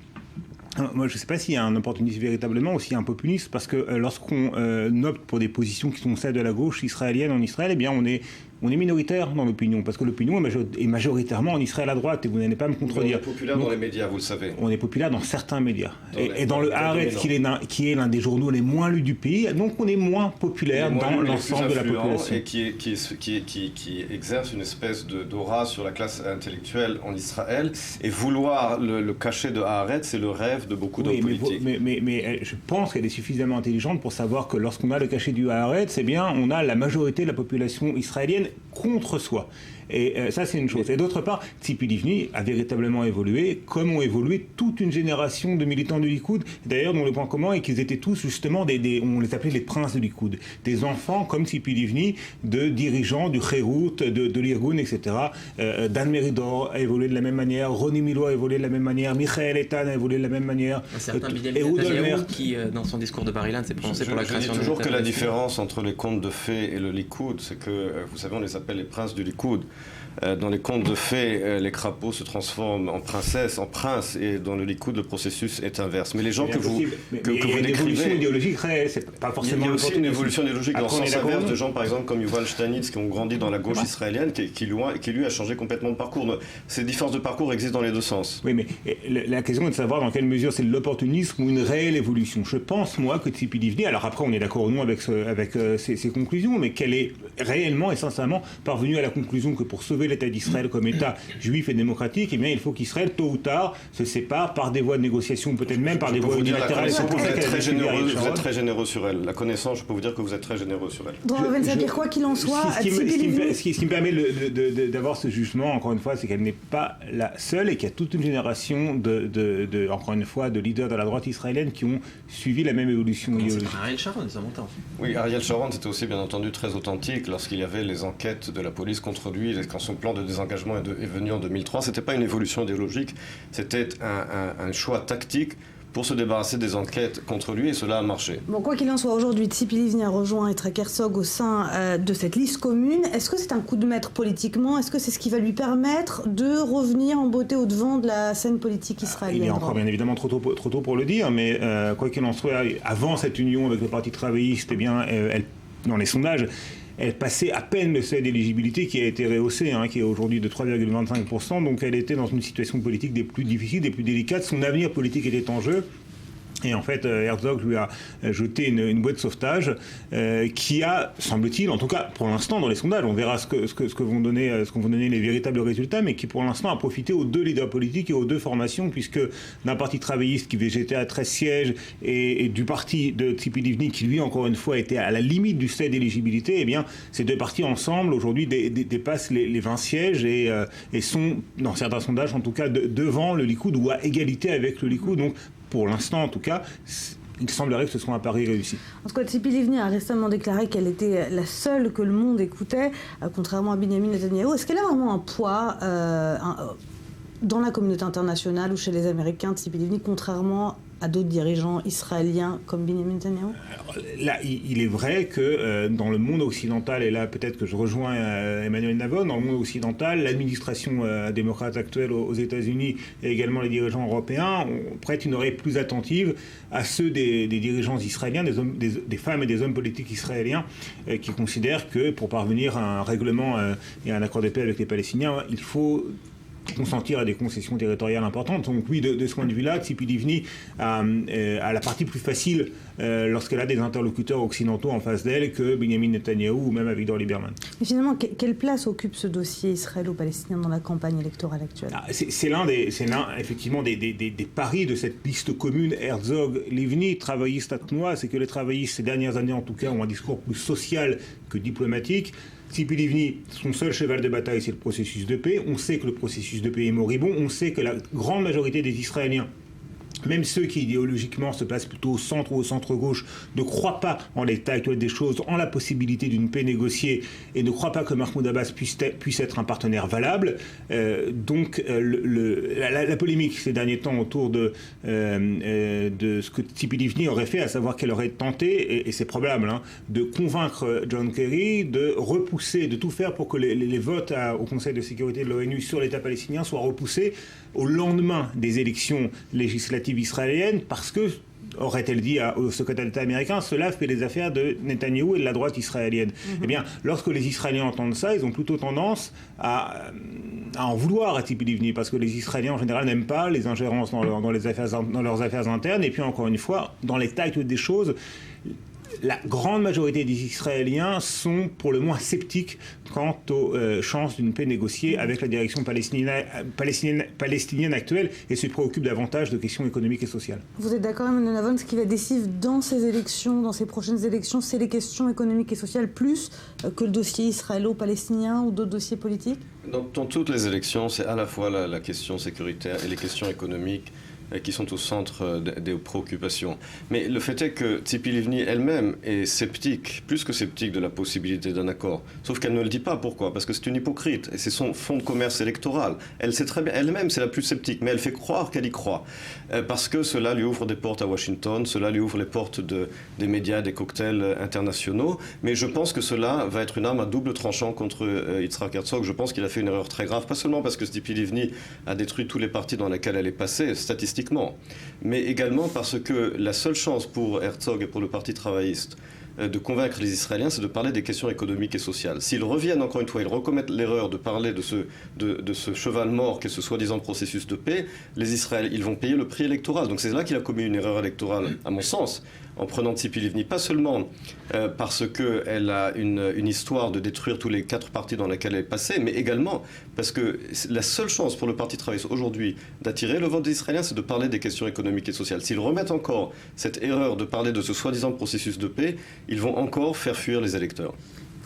moi, je ne sais pas s'il y a un opportunisme véritablement ou s'il y a un populisme, parce que lorsqu'on opte pour des positions qui sont celles de la gauche israélienne en Israël, eh bien on est minoritaire dans l'opinion, parce que l'opinion est majoritairement en Israël à droite, et vous n'allez pas me contredire. On est populaire dans les médias, vous le savez. On est populaire dans certains médias. Et dans le Haaretz, qui est l'un des journaux les moins lus du pays, donc on est moins populaire dans l'ensemble de la population. Et qui exerce une espèce d'aura sur la classe intellectuelle en Israël, et vouloir le cacher de Haaretz, c'est le rêve de beaucoup d'hommes politiques. Mais je pense qu'elle est suffisamment intelligente pour savoir que lorsqu'on a le cachet du Haaretz, eh bien, on a la majorité de la population israélienne contre soi. Et ça, c'est une chose. Et d'autre part, Tzipi Livni a véritablement évolué, comme ont évolué toute une génération de militants du Likoud, d'ailleurs, dont le point commun est qu'ils étaient tous, justement, on les appelait les princes du Likoud. Des enfants, comme Tzipi Livni, de dirigeants du Kherout, de l'Irgun, etc. Dan Meridor a évolué de la même manière, Ronnie Milo a évolué de la même manière, Michael Etan a évolué de la même manière. Un certain Benjamin Netanyahu qui, dans son discours de Bar-Ilan, s'est prononcé pour la création de... Je dis toujours que la différence entre les contes de fées et le Likoud, c'est que, vous savez, on les appelle les princes du Likoud. Dans les contes de fées, les crapauds se transforment en princesses, en princes, et dans le Likoud, le processus est inverse. Mais les gens que vous décrivez... Il y a une évolution idéologique réelle, c'est pas forcément... Il y a aussi une évolution idéologique dans le sens inverse de gens, par exemple, comme Yuval Steinitz, qui ont grandi dans la gauche israélienne, qui lui a changé complètement de parcours. Ces différences de parcours existent dans les deux sens. Oui, mais la question est de savoir dans quelle mesure c'est de l'opportunisme ou une réelle évolution. Je pense, moi, que Tzipi Livni, alors après, on est d'accord ou non avec ses conclusions, mais qu'elle est réellement et sincèrement parvenue à la conclusion que pour sauver l'État d'Israël comme État juif et démocratique, eh bien, il faut qu'Israël, tôt ou tard, se sépare par des voies de négociation, peut-être même par des voies unilatérales. Vous êtes très généreux sur elle. La connaissance, je peux vous dire que vous êtes très généreux sur elle. Quoi qu'il en soit, ce qui me permet d'avoir ce jugement, encore une fois, c'est qu'elle n'est pas la seule et qu'il y a toute une génération encore une fois, de leaders de la droite israélienne qui ont suivi la même évolution idéologique. Ariel Sharon, ça monte. Oui, Ariel Sharon, c'était aussi bien entendu très authentique lorsqu'il y avait les enquêtes de la police contre lui, quand son plan de désengagement est venu en 2003. C'était pas une évolution idéologique, c'était un choix tactique pour se débarrasser des enquêtes contre lui, et cela a marché. Bon, quoi qu'il en soit, aujourd'hui, Tzipi Livni a rejoint Yitzhak Herzog au sein de cette liste commune. Est-ce que c'est un coup de maître politiquement? Est-ce que c'est ce qui va lui permettre de revenir en beauté au-devant de la scène politique israélienne? Il est encore bien évidemment trop tôt pour le dire, mais quoi qu'il en soit, avant cette union avec le Parti travailliste, eh bien, dans les sondages, elle passait à peine le seuil d'éligibilité qui a été rehaussé, qui est aujourd'hui de 3,25%. Donc elle était dans une situation politique des plus difficiles, des plus délicates. Son avenir politique était en jeu. Et en fait, Herzog lui a jeté une bouée de sauvetage qui a, semble-t-il, en tout cas pour l'instant dans les sondages, on verra ce que vont donner les véritables résultats, mais qui pour l'instant a profité aux deux leaders politiques et aux deux formations, puisque d'un parti travailliste qui végétait à 13 sièges et du parti de Tzipi Livni qui lui, encore une fois, était à la limite du seuil d'éligibilité, eh bien ces deux partis ensemble aujourd'hui dépassent les 20 sièges et sont, dans certains sondages en tout cas, devant le Likoud ou à égalité avec le Likoud. Donc pour l'instant, en tout cas, il semblerait que ce soit un pari réussi. En tout cas, Tzipi Livni a récemment déclaré qu'elle était la seule que le monde écoutait, contrairement à Benyamin Netanyahou. Est-ce qu'elle a vraiment un poids dans la communauté internationale ou chez les Américains, Tzipi Livni, contrairement à d'autres dirigeants israéliens comme Benyamin Netanyahou? Là, il est vrai que dans le monde occidental, et là peut-être que je rejoins Emmanuel Navon, dans le monde occidental, l'administration démocrate actuelle aux États-Unis et également les dirigeants européens prêtent une oreille plus attentive à ceux des dirigeants israéliens, des femmes et des hommes politiques israéliens qui considèrent que pour parvenir à un règlement et à un accord de paix avec les Palestiniens, il faut consentir à des concessions territoriales importantes. Donc oui, de ce point de vue-là, Tzipi Livni a la partie plus facile lorsqu'elle a des interlocuteurs occidentaux en face d'elle que Benyamin Netanyahou ou même Avigdor Lieberman. Mais finalement, quelle place occupe ce dossier israélo-palestinien dans la campagne électorale actuelle? C'est l'un effectivement des paris de cette liste commune Herzog-Livni, travailliste atnois, c'est que les travaillistes ces dernières années en tout cas ont un discours plus social que diplomatique. Tzipi Livni, son seul cheval de bataille, c'est le processus de paix. On sait que le processus de paix est moribond. On sait que la grande majorité des Israéliens, même ceux qui idéologiquement se placent plutôt au centre ou au centre-gauche, ne croient pas en l'état actuel des choses, en la possibilité d'une paix négociée et ne croient pas que Mahmoud Abbas puisse être un partenaire valable. Donc la polémique ces derniers temps autour de ce que Tzipi Livni aurait fait, à savoir qu'elle aurait tenté, et c'est probable, de convaincre John Kerry de repousser, de tout faire pour que les votes au Conseil de sécurité de l'ONU sur l'État palestinien soient repoussés au lendemain des élections législatives israélienne, parce que, aurait-elle dit au secrétaire d'État américain, cela fait les affaires de Netanyahou et de la droite israélienne. Eh bien, lorsque les Israéliens entendent ça, ils ont plutôt tendance à en vouloir à Tzipi Livni, parce que les Israéliens en général n'aiment pas les ingérences dans leurs affaires internes, et puis encore une fois, dans l'état actuel des choses, la grande majorité des Israéliens sont pour le moins sceptiques quant aux chances d'une paix négociée avec la direction palestinienne actuelle et se préoccupent davantage de questions économiques et sociales. Vous êtes d'accord, Emmanuel Navon, ce qui va décider dans ces élections, dans ces prochaines élections, c'est les questions économiques et sociales plus que le dossier israélo-palestinien ou d'autres dossiers politiques? Dans toutes les élections, c'est à la fois la question sécuritaire et les questions économiques qui sont au centre des préoccupations. Mais le fait est que Tzipi Livni elle-même est sceptique, plus que sceptique de la possibilité d'un accord. Sauf qu'elle ne le dit pas. Pourquoi? Parce que c'est une hypocrite et c'est son fonds de commerce électoral. Elle sait très bien, elle-même c'est la plus sceptique, mais elle fait croire qu'elle y croit. Parce que cela lui ouvre des portes à Washington, cela lui ouvre les portes des médias, des cocktails internationaux. Mais je pense que cela va être une arme à double tranchant contre Yitzhak Herzog. Je pense qu'il a fait une erreur très grave, pas seulement parce que Tzipi Livni a détruit tous les partis dans lesquels elle est passée, statistiquement, mais également parce que la seule chance pour Herzog et pour le Parti travailliste de convaincre les Israéliens, c'est de parler des questions économiques et sociales. S'ils reviennent, encore une fois, ils recommettent l'erreur de parler de ce cheval mort qu'est ce soi-disant processus de paix, les Israéliens, ils vont payer le prix électoral. Donc c'est là qu'il a commis une erreur électorale, à mon sens, en prenant Tzipi Livni, pas seulement parce qu'elle a une histoire de détruire tous les 4 partis dans lesquels elle est passée, mais également parce que la seule chance pour le Parti travailliste aujourd'hui d'attirer le vote des Israéliens, c'est de parler des questions économiques et sociales. S'ils remettent encore cette erreur de parler de ce soi-disant processus de paix, ils vont encore faire fuir les électeurs.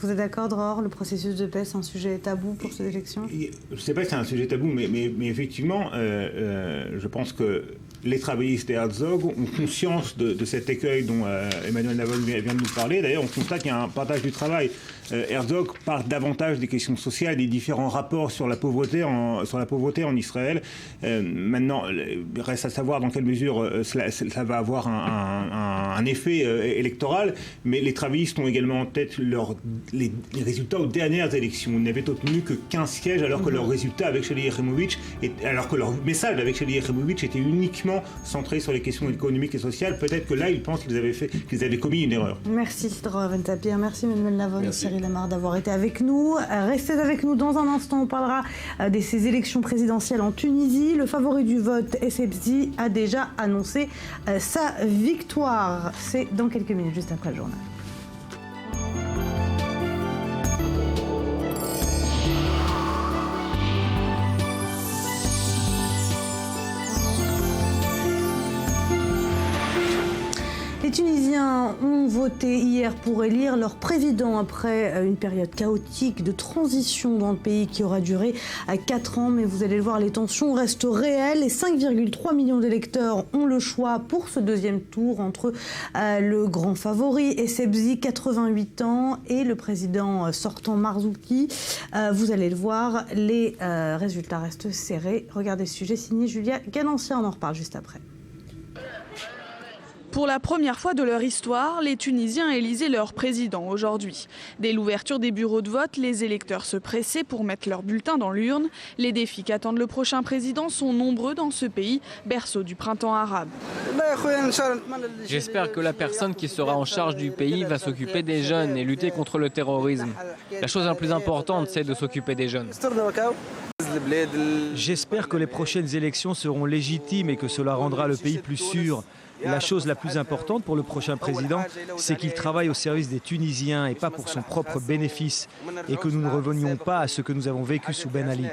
Vous êtes d'accord, Dror? Le processus de paix, c'est un sujet tabou pour ces élections? Je ne sais pas si c'est un sujet tabou, mais effectivement, je pense que les travaillistes d'Herzog ont conscience de cet écueil dont Emmanuel Navon vient de nous parler. D'ailleurs, on constate qu'il y a un partage du travail. Herzog parle davantage des questions sociales, des différents rapports sur la pauvreté en Israël. Maintenant, il reste à savoir dans quelle mesure ça va avoir un effet électoral, mais les travaillistes ont également en tête les résultats aux dernières élections. Ils n'avaient obtenu que 15 sièges, alors que leur résultat avec Shali Yachimovitch, alors que leur message avec Shali Yachimovitch était uniquement centré sur les questions économiques et sociales. Peut-être que là, ils pensent qu'ils avaient commis une erreur. Merci, Dror Ben Tapir. Merci, Emmanuel Navon et Cyril Lamar d'avoir été avec nous. Restez avec nous dans un instant. On parlera de ces élections présidentielles en Tunisie. Le favori du vote, Essebsi, a déjà annoncé sa victoire. C'est dans quelques minutes, juste après le journal. Les Tunisiens ont voté hier pour élire leur président après une période chaotique de transition dans le pays qui aura duré 4 ans. Mais vous allez le voir, les tensions restent réelles et 5,3 millions d'électeurs ont le choix pour ce deuxième tour entre le grand favori Essebsi, 88 ans, et le président sortant Marzouki. Vous allez le voir, les résultats restent serrés. Regardez ce sujet signé Julia Ganancia, on en reparle juste après. Pour la première fois de leur histoire, les Tunisiens élisaient leur président aujourd'hui. Dès l'ouverture des bureaux de vote, les électeurs se pressaient pour mettre leur bulletin dans l'urne. Les défis qu'attendent le prochain président sont nombreux dans ce pays, berceau du printemps arabe. J'espère que la personne qui sera en charge du pays va s'occuper des jeunes et lutter contre le terrorisme. La chose la plus importante, c'est de s'occuper des jeunes. J'espère que les prochaines élections seront légitimes et que cela rendra le pays plus sûr. La chose la plus importante pour le prochain président, c'est qu'il travaille au service des Tunisiens et pas pour son propre bénéfice, et que nous ne revenions pas à ce que nous avons vécu sous Ben Ali.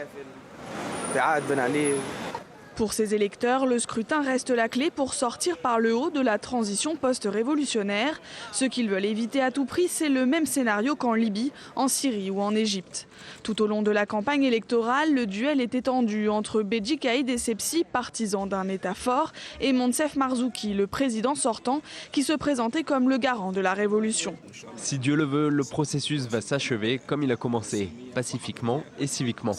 Pour ces électeurs, le scrutin reste la clé pour sortir par le haut de la transition post-révolutionnaire. Ce qu'ils veulent éviter à tout prix, c'est le même scénario qu'en Libye, en Syrie ou en Égypte. Tout au long de la campagne électorale, le duel était tendu entre Beji Caïd Essebsi, partisan d'un État fort, et Moncef Marzouki, le président sortant, qui se présentait comme le garant de la révolution. Si Dieu le veut, le processus va s'achever comme il a commencé, pacifiquement et civiquement.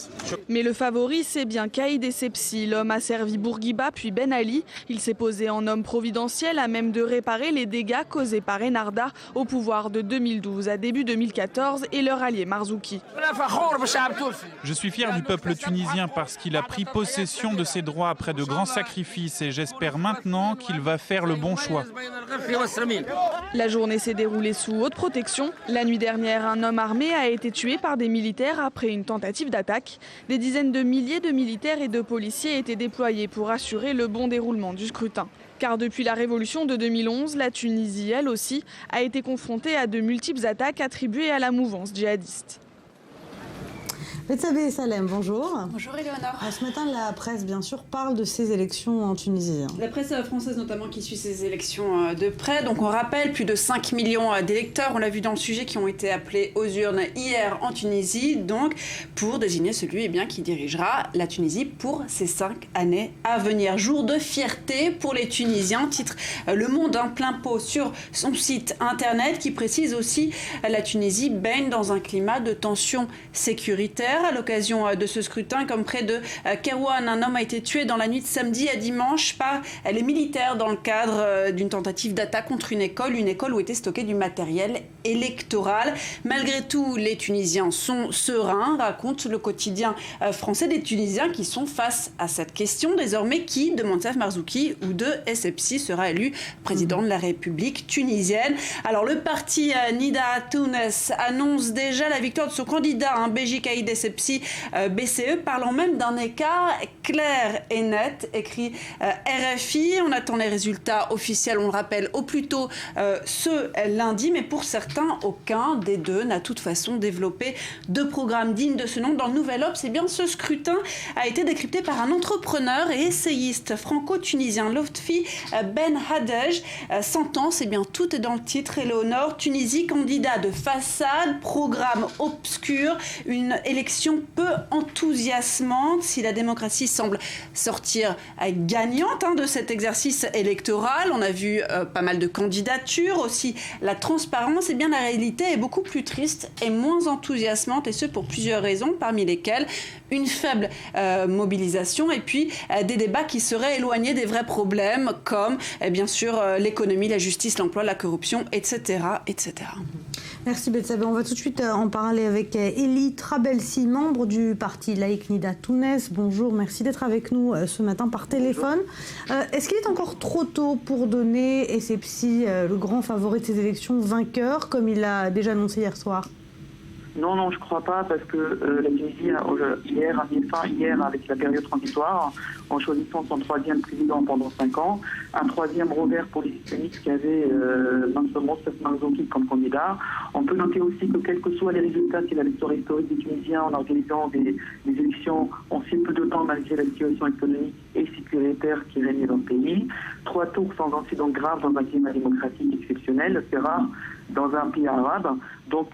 Mais le favori, c'est bien Caïd Essebsi. L'homme a servi Bourguiba puis Ben Ali. Il s'est posé en homme providentiel à même de réparer les dégâts causés par Enarda au pouvoir de 2012 à début 2014 et leur allié Marzouki. Je suis fier du peuple tunisien parce qu'il a pris possession de ses droits après de grands sacrifices et j'espère maintenant qu'il va faire le bon choix. La journée s'est déroulée sous haute protection. La nuit dernière, un homme armé a été tué par des militaires après une tentative d'attaque. Des dizaines de milliers de militaires et de policiers étaient déployés pour assurer le bon déroulement du scrutin. Car depuis la révolution de 2011, la Tunisie, elle aussi, a été confrontée à de multiples attaques attribuées à la mouvance djihadiste. Betsabé Salem, bonjour. Bonjour Éléonore. Ce matin, la presse, bien sûr, parle de ces élections en Tunisie. La presse française notamment qui suit ces élections de près. Donc on rappelle, plus de 5 millions d'électeurs, on l'a vu dans le sujet, qui ont été appelés aux urnes hier en Tunisie, donc pour désigner celui qui dirigera la Tunisie pour ces 5 années à venir. Jour de fierté pour les Tunisiens, titre Le Monde en plein pot sur son site internet, qui précise aussi la Tunisie baigne dans un climat de tension sécuritaire. À l'occasion de ce scrutin, comme près de Kerouan, un homme a été tué dans la nuit de samedi à dimanche par les militaires dans le cadre d'une tentative d'attaque contre une école où était stocké du matériel électoral. Malgré tout, les Tunisiens sont sereins, raconte le quotidien français, des Tunisiens qui sont face à cette question désormais: qui de Moncef Marzouki ou de Essebsi sera élu président de la République tunisienne? Alors le parti Nida Tounes annonce déjà la victoire de son candidat, Beji Caïd Essebsi, Essebsi BCE, parlant même d'un écart clair et net, écrit RFI. On attend les résultats officiels, on le rappelle, au plus tôt ce lundi, mais pour certains, aucun des deux n'a de toute façon développé de programme digne de ce nom. Dans le Nouvel Obs, ce scrutin a été décrypté par un entrepreneur et essayiste franco-tunisien, Lotfi Ben Hadej. Sentence, tout est dans le titre. Éléonore, Tunisie, candidat de façade, programme obscur, une élection peu enthousiasmante. Si la démocratie semble sortir gagnante de cet exercice électoral, on a vu pas mal de candidatures, aussi la transparence, la réalité est beaucoup plus triste et moins enthousiasmante, et ce pour plusieurs raisons, parmi lesquelles une faible mobilisation et puis des débats qui seraient éloignés des vrais problèmes comme bien sûr l'économie, la justice, l'emploi, la corruption, etc. etc. Merci Betsabé. On va tout de suite en parler avec Elie Trabelsi, membre du parti laïque Nida Tounes. Bonjour, merci d'être avec nous ce matin par téléphone. Est-ce qu'il est encore trop tôt pour donner Essebsi, le grand favori de ces élections, vainqueur, comme il l'a déjà annoncé hier soir ? Non, je ne crois pas, parce que la Tunisie, hier, a mis fin avec la période transitoire, en choisissant son troisième président pendant 5 ans, un troisième revers pour les islamistes qui avaient Monsef Marzouki comme candidat. On peut noter aussi que quels que soient les résultats, c'est la victoire historique des Tunisiens en organisant des élections en si peu de temps malgré la situation économique et sécuritaire qui régnait dans le pays. 3 tours sans incident grave dans un climat démocratique exceptionnel, c'est rare dans un pays arabe. Donc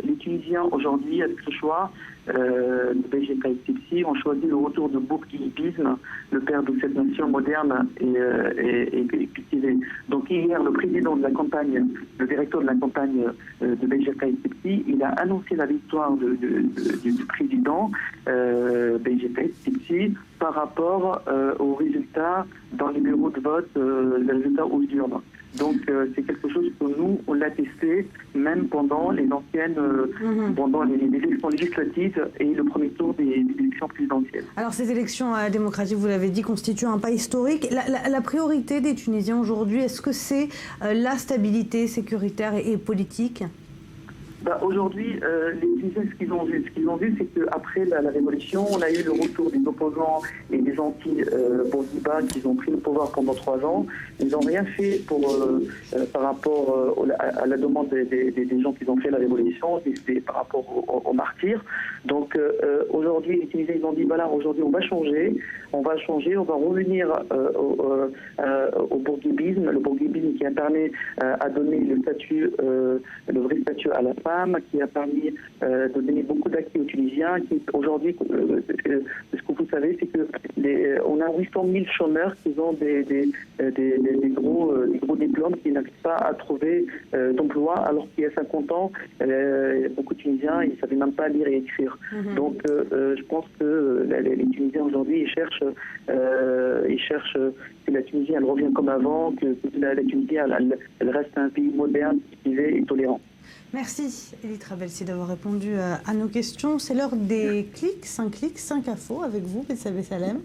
les Tunisiens aujourd'hui, avec ce choix de BGK Essebsi, ont choisi le retour de bourguibisme, le père de cette nation moderne et cultivée. Donc hier, le président de la campagne, le directeur de la campagne de BGK Essebsi, il a annoncé la victoire du président BGK Essebsi par rapport aux résultats dans les bureaux de vote, les résultats aux urnes. Donc c'est quelque chose que nous, on l'a testé même pendant les anciennes, pendant les élections législatives et le premier tour des élections présidentielles. Alors ces élections démocratiques, vous l'avez dit, constituent un pas historique. La priorité des Tunisiens aujourd'hui, est-ce que c'est la stabilité sécuritaire et politique ? Aujourd'hui, les Tunisiens, ce qu'ils ont vu, c'est qu'après la révolution, on a eu le retour des opposants et des anti-Bourguiba qui ont pris le pouvoir pendant 3 ans. Ils n'ont rien fait par rapport à la demande des gens qui ont fait la révolution, c'était par rapport aux martyrs. Donc aujourd'hui, les Tunisiens, ils ont dit, voilà, aujourd'hui on va changer, on va revenir au bourguibisme, le bourguibisme qui a permis à donner le vrai statut à la femme, qui a permis de donner beaucoup d'acquis aux Tunisiens, qui aujourd'hui, ce que vous savez, c'est que on a 800 000 chômeurs qui ont des gros diplômes, qui n'arrivent pas à trouver d'emploi, alors qu'il y a 50 ans, beaucoup de Tunisiens, ils ne savaient même pas lire et écrire. Donc je pense que les Tunisiens aujourd'hui, ils cherchent que la Tunisie elle revienne comme avant, que la Tunisie elle reste un pays moderne, civilisé et tolérant. Merci Elie Trabelsi d'avoir répondu à nos questions. C'est l'heure des clics, 5 infos avec vous, Betsabé Salem.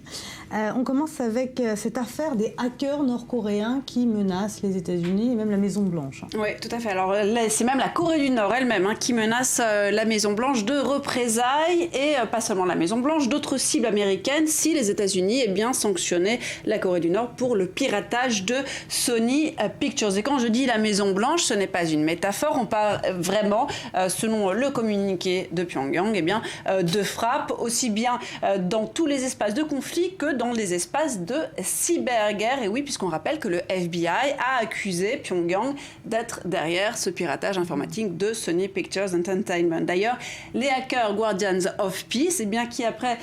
On commence avec cette affaire des hackers nord-coréens qui menacent les États-Unis et même la Maison-Blanche. Oui, tout à fait. Alors c'est même la Corée du Nord elle-même qui menace la Maison-Blanche de représailles, et pas seulement la Maison-Blanche, d'autres cibles américaines si les États-Unis sanctionnaient la Corée du Nord pour le piratage de Sony Pictures. Et quand je dis la Maison-Blanche, ce n'est pas une métaphore, on parle vraiment, selon le communiqué de Pyongyang, de frappe, aussi bien dans tous les espaces de conflit que dans les espaces de cyberguerre. Et oui, puisqu'on rappelle que le FBI a accusé Pyongyang d'être derrière ce piratage informatique de Sony Pictures Entertainment. D'ailleurs, les hackers Guardians of Peace, qui après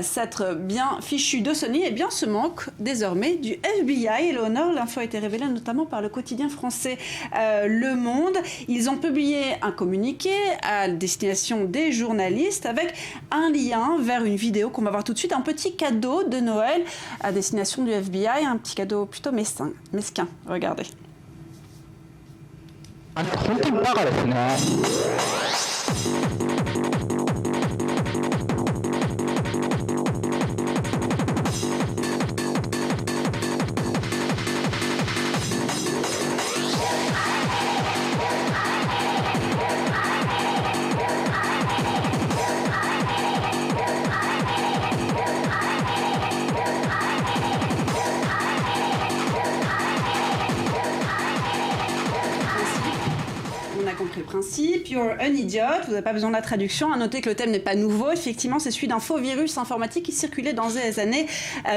s'être bien fichus de Sony, se moquent désormais du FBI. Éléonore, l'info a été révélée notamment par le quotidien français Le Monde. Ils ont publié un communiqué à destination des journalistes avec un lien vers une vidéo qu'on va voir tout de suite, un petit cadeau de Noël à destination du FBI, un petit cadeau plutôt mesquin. Regardez. compris le principe. You're an idiot, vous n'avez pas besoin de la traduction. À noter que le thème n'est pas nouveau. Effectivement, c'est celui d'un faux virus informatique qui circulait dans les années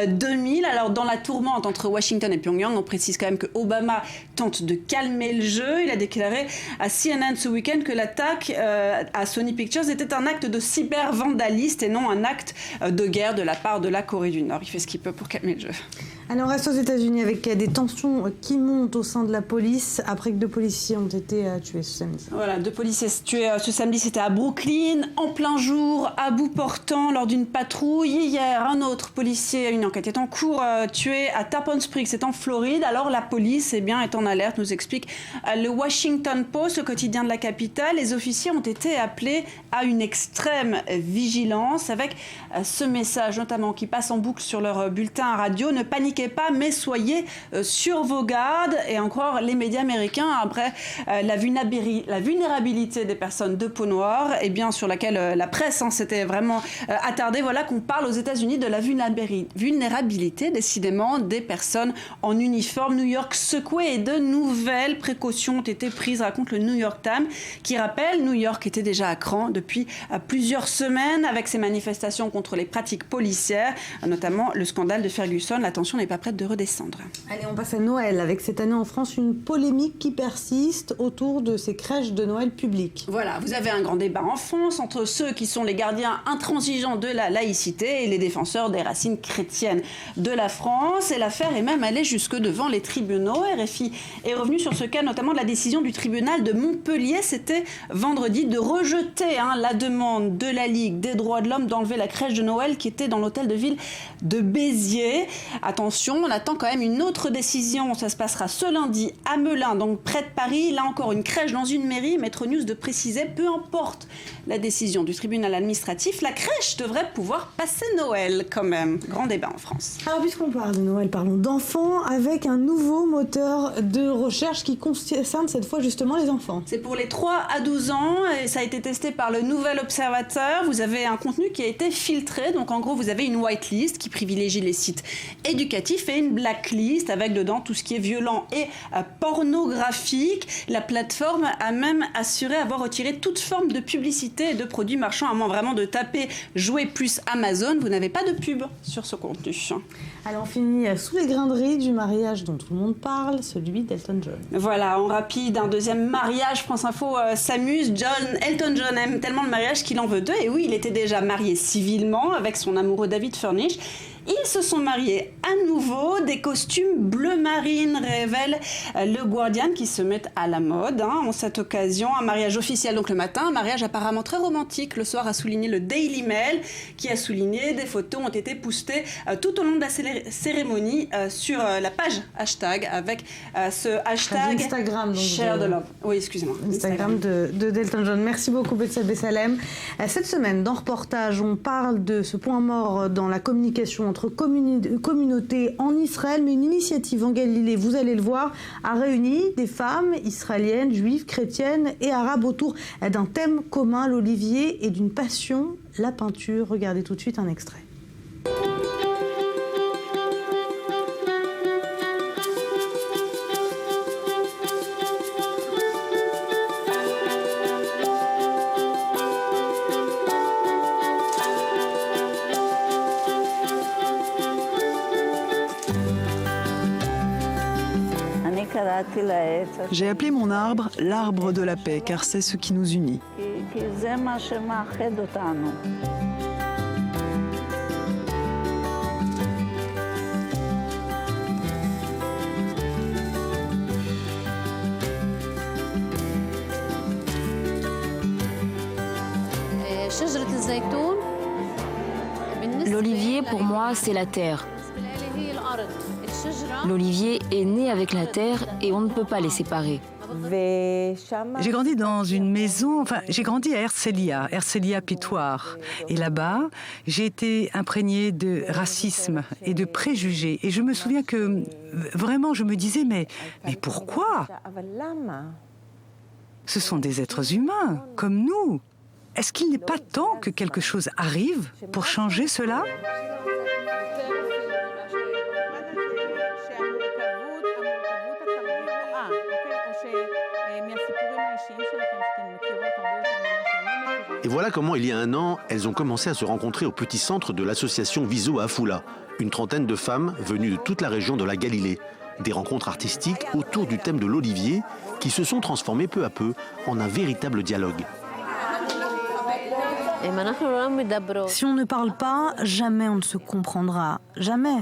2000. Alors, dans la tourmente entre Washington et Pyongyang, on précise quand même que Obama tente de calmer le jeu. Il a déclaré à CNN ce week-end que l'attaque à Sony Pictures était un acte de cyber-vandaliste et non un acte de guerre de la part de la Corée du Nord. Il fait ce qu'il peut pour calmer le jeu. Alors, on reste aux États-Unis avec des tensions qui montent au sein de la police après que 2 policiers ont été tués ce samedi. Voilà, 2 policiers tués ce samedi, c'était à Brooklyn, en plein jour, à bout portant, lors d'une patrouille. Hier, un autre policier, une enquête est en cours, tué à Tarpon Springs, c'est en Floride. Alors, la police est en alerte, nous explique le Washington Post, le quotidien de la capitale. Les officiers ont été appelés à une extrême vigilance avec ce message, notamment, qui passe en boucle sur leur bulletin à radio. Ne paniquez pas, mais soyez sur vos gardes. Et encore, les médias américains, après la vulnérabilité des personnes de peau noire, sur laquelle la presse s'était vraiment attardée, voilà qu'on parle aux États-Unis de la vulnérabilité, décidément, des personnes en uniforme. New York secouée et de nouvelles précautions ont été prises, raconte le New York Times, qui rappelle New York était déjà à cran depuis plusieurs semaines avec ses manifestations contre les pratiques policières, notamment le scandale de Ferguson. La tension n'est pas prête de redescendre. Allez, on passe à Noël, avec cette année en France une polémique qui persiste autour de ces crèches de Noël publiques. Voilà, vous avez un grand débat en France entre ceux qui sont les gardiens intransigeants de la laïcité et les défenseurs des racines chrétiennes de la France. Et l'affaire est même allée jusque devant les tribunaux. RFI est revenu sur ce cas, notamment de la décision du tribunal de Montpellier. C'était vendredi, de rejeter la demande de la Ligue des droits de l'homme d'enlever la crèche de Noël qui était dans l'hôtel de ville de Béziers. Attention, on attend quand même une autre décision. Ça se passera ce lundi à Melun, donc près de Paris. Là encore, une crèche dans une mairie. Metro News de préciser, peu importe la décision du tribunal administratif, la crèche devrait pouvoir passer Noël quand même. Grand débat en France. Alors, puisqu'on parle de Noël, parlons d'enfants avec un nouveau moteur de recherche qui concerne cette fois justement les enfants. C'est pour les 3 à 12 ans et ça a été testé par le Nouvel Observateur. Vous avez un contenu qui a été filtré. Donc en gros, vous avez une whitelist qui privilégie les sites éducatifs et une blacklist avec dedans tout ce qui est violent et pornographique. La plateforme a même assuré avoir retiré toute forme de publicité et de produits marchands, à moins vraiment de taper Jouer plus Amazon. Vous n'avez pas de pub sur ce contenu. Alors on finit sous les grains de riz du mariage dont tout le monde parle, celui d'Elton John. Voilà, en rapide, un deuxième mariage. France Info s'amuse. Elton John aime tellement le mariage qu'il en veut 2. Et oui, il était déjà marié civilement avec son amoureux David Furnish. Ils se sont mariés à nouveau. Des costumes bleu marine, révèle le Guardian, qui se met à la mode en cette occasion. Un mariage officiel donc le matin, un mariage apparemment très romantique le soir, a souligné le Daily Mail, qui a souligné des photos ont été postées tout au long de la cérémonie sur la page hashtag avec ce hashtag Instagram, Share the Love. Oui, excusez-moi. Instagram de Elton John. Merci beaucoup, Betsal Bessalem. Cette semaine, dans Reportage, on parle de ce point mort dans la communication entre communautés en Israël, mais une initiative en Galilée, vous allez le voir, a réuni des femmes israéliennes, juives, chrétiennes et arabes autour d'un thème commun, l'olivier, et d'une passion, la peinture. Regardez tout de suite un extrait. J'ai appelé mon arbre l'arbre de la paix, car c'est ce qui nous unit. L'olivier, pour moi, c'est la terre. L'olivier est né avec la terre et on ne peut pas les séparer. J'ai grandi dans une maison, j'ai grandi à Herzliya Pitoire. Et là-bas, j'ai été imprégnée de racisme et de préjugés. Et je me souviens que, vraiment, je me disais, mais pourquoi ? Ce sont des êtres humains, comme nous. Est-ce qu'il n'est pas temps que quelque chose arrive pour changer cela ? Et voilà comment, il y a un an, elles ont commencé à se rencontrer au petit centre de l'association Viso à Afula. Une trentaine de femmes venues de toute la région de la Galilée. Des rencontres artistiques autour du thème de l'olivier qui se sont transformées peu à peu en un véritable dialogue. Si on ne parle pas, jamais on ne se comprendra. Jamais.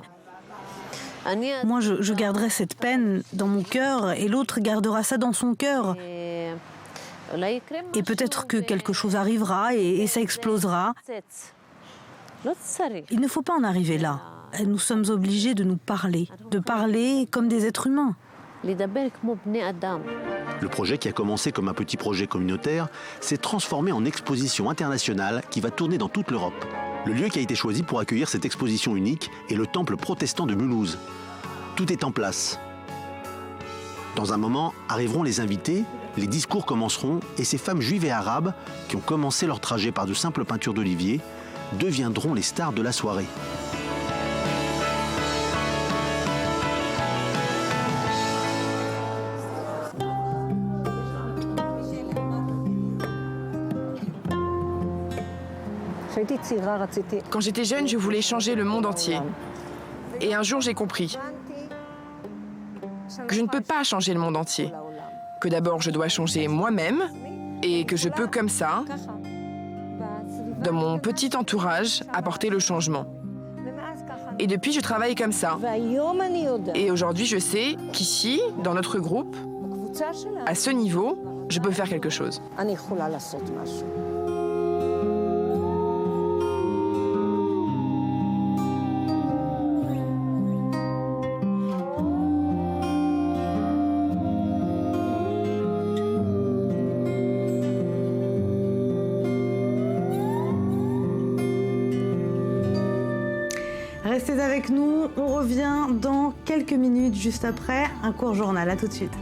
Moi, je garderai cette peine dans mon cœur et l'autre gardera ça dans son cœur. Et peut-être que quelque chose arrivera et ça explosera. Il ne faut pas en arriver là. Nous sommes obligés de nous parler, de parler comme des êtres humains. Le projet, qui a commencé comme un petit projet communautaire, s'est transformé en exposition internationale qui va tourner dans toute l'Europe. Le lieu qui a été choisi pour accueillir cette exposition unique est le temple protestant de Mulhouse. Tout est en place. Dans un moment, arriveront les invités, les discours commenceront et ces femmes juives et arabes, qui ont commencé leur trajet par de simples peintures d'olivier, deviendront les stars de la soirée. Quand j'étais jeune, je voulais changer le monde entier. Et un jour, j'ai compris que je ne peux pas changer le monde entier. Que d'abord, je dois changer moi-même et que je peux comme ça, dans mon petit entourage, apporter le changement. Et depuis, je travaille comme ça. Et aujourd'hui, je sais qu'ici, dans notre groupe, à ce niveau, je peux faire quelque chose. Restez avec nous, on revient dans quelques minutes, juste après un court journal. À tout de suite.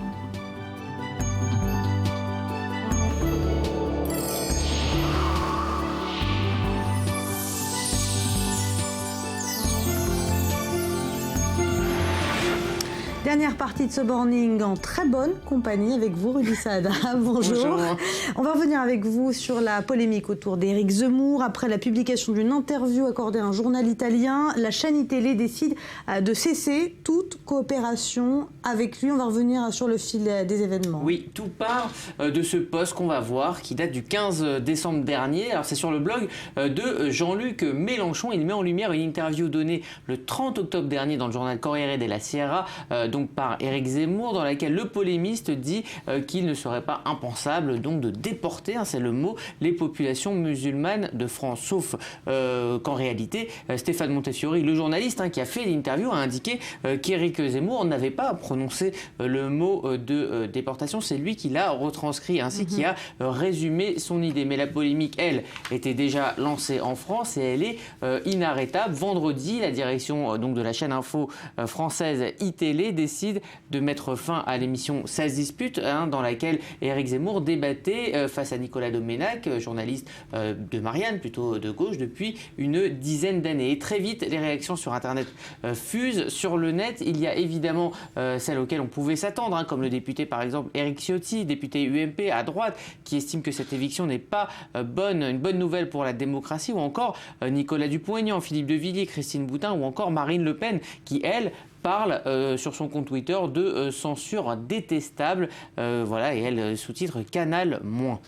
Dernière partie de ce morning en très bonne compagnie avec vous, Rudy Saada. Bonjour. Bonjour. On va revenir avec vous sur la polémique autour d'Éric Zemmour. Après la publication d'une interview accordée à un journal italien, la chaîne iTélé décide de cesser toute coopération avec lui. On va revenir sur le fil des événements. Oui, tout part de ce post qu'on va voir qui date du 15 décembre dernier. Alors c'est sur le blog de Jean-Luc Mélenchon. Il met en lumière une interview donnée le 30 octobre dernier dans le journal Corriere della Sera, donc par Éric Zemmour, dans laquelle le polémiste dit qu'il ne serait pas impensable donc de déporter, c'est le mot, les populations musulmanes de France. Sauf qu'en réalité, Stéphane Montefiori, le journaliste qui a fait l'interview, a indiqué qu'Éric Zemmour n'avait pas prononcé le mot de déportation. C'est lui qui l'a retranscrit, ainsi qui a résumé son idée. Mais la polémique, elle, était déjà lancée en France et elle est inarrêtable. Vendredi, la direction donc de la chaîne info française iTélé décide de mettre fin à l'émission 16 disputes, dans laquelle Éric Zemmour débattait face à Nicolas Domenach, journaliste de Marianne, plutôt de gauche, depuis une dizaine d'années. Et très vite, les réactions sur Internet fusent. Sur le net, il y a évidemment celles auxquelles on pouvait s'attendre, comme le député par exemple Éric Ciotti, député UMP à droite, qui estime que cette éviction n'est pas une bonne nouvelle pour la démocratie, ou encore Nicolas Dupont-Aignan, Philippe de Villiers, Christine Boutin, ou encore Marine Le Pen, qui elle parle sur son compte Twitter de censure détestable, et elle sous-titre Canal moins.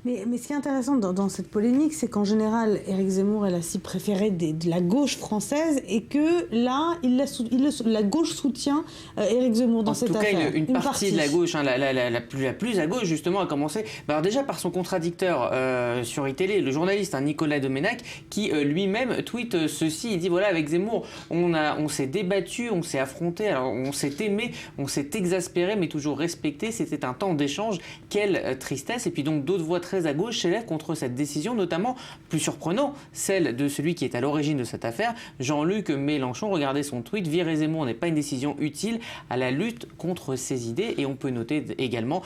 Mais ce qui est intéressant dans cette polémique, c'est qu'en général, Éric Zemmour est la cible préférée de la gauche française et que là, la gauche soutient Éric Zemmour dans cette affaire. En tout cas, une partie de la gauche, la plus à gauche justement, a commencé alors déjà par son contradicteur sur iTélé, le journaliste Nicolas Domenach, qui lui-même tweet ceci. Il dit voilà, avec Zemmour, on s'est débattu, on s'est affronté, alors on s'est aimé, on s'est exaspéré, mais toujours respecté. C'était un temps d'échange. Quelle tristesse. Et puis donc d'autres voix très très à gauche s'élèvent contre cette décision, notamment, plus surprenant, celle de celui qui est à l'origine de cette affaire, Jean-Luc Mélenchon. Regardez son tweet, virer Zemmour n'est pas une décision utile à la lutte contre ces idées. Et on peut noter également,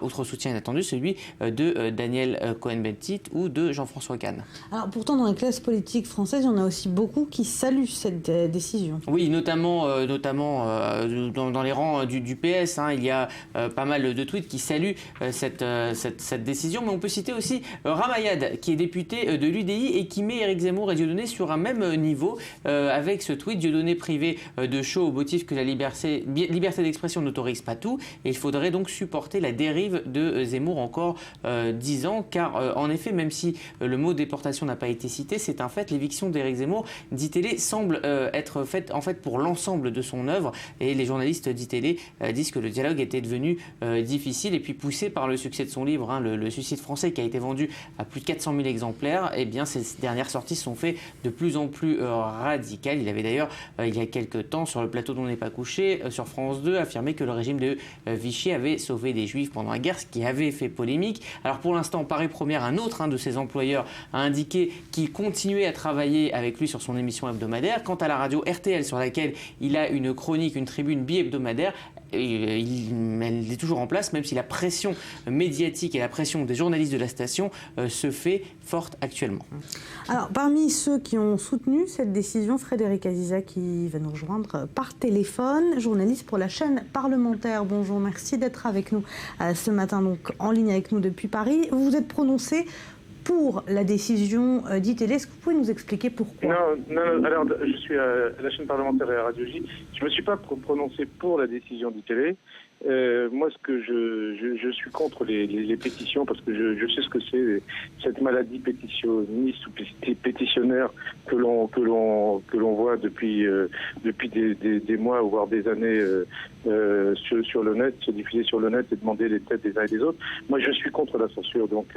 autre soutien inattendu, celui de Daniel Cohn-Bendit ou de Jean-François Kahn. Alors pourtant, dans la classe politique française, il y en a aussi beaucoup qui saluent cette décision. Oui, notamment dans les rangs du PS, hein, il y a pas mal de tweets qui saluent cette décision. Mais on peut citer aussi Ramayad, qui est député de l'UDI et qui met Éric Zemmour et Dieudonné sur un même niveau avec ce tweet. Dieudonné privé de show au motif que la liberté d'expression n'autorise pas tout. Et il faudrait donc supporter la dérive de Zemmour encore 10 ans. Car en effet, même si le mot déportation n'a pas été cité, c'est un fait, l'éviction d'Éric Zemmour d'ITélé semble être faite en fait pour l'ensemble de son œuvre. Et les journalistes d'ITélé disent que le dialogue était devenu difficile. Et puis poussé par le succès de son livre, hein, le Suicide français, qui a été vendu à plus de 400 000 exemplaires, eh bien ces dernières sorties sont faites de plus en plus radicales. Il avait d'ailleurs, il y a quelques temps, sur le plateau d'On n'est pas couché, sur France 2, affirmé que le régime de Vichy avait sauvé des Juifs pendant la guerre, ce qui avait fait polémique. Alors pour l'instant, Paris Première, un autre de ses employeurs, a indiqué qu'il continuait à travailler avec lui sur son émission hebdomadaire. Quant à la radio RTL, sur laquelle il a une chronique, une tribune bi-hebdomadaire, elle est toujours en place, même si la pression médiatique et la pression des journalistes de la station se fait forte actuellement. Alors, parmi ceux qui ont soutenu cette décision, Frédéric Aziza, qui va nous rejoindre par téléphone, journaliste pour la chaîne parlementaire. Bonjour, merci d'être avec nous ce matin, donc en ligne avec nous depuis Paris. Vous vous êtes prononcé pour la décision d'ITélé. Est-ce que vous pouvez nous expliquer pourquoi ? Non. Alors, je suis à la chaîne parlementaire et à Radio J. Je ne me suis pas prononcé pour la décision d'ITélé. Moi, ce que je suis contre les pétitions, parce que je sais ce que c'est, cette maladie pétitionniste ou pétitionnaire que l'on voit depuis des mois, voire des années sur le net, se diffuser sur le net et demander les têtes des uns et des autres. Moi, je suis contre la censure. Donc,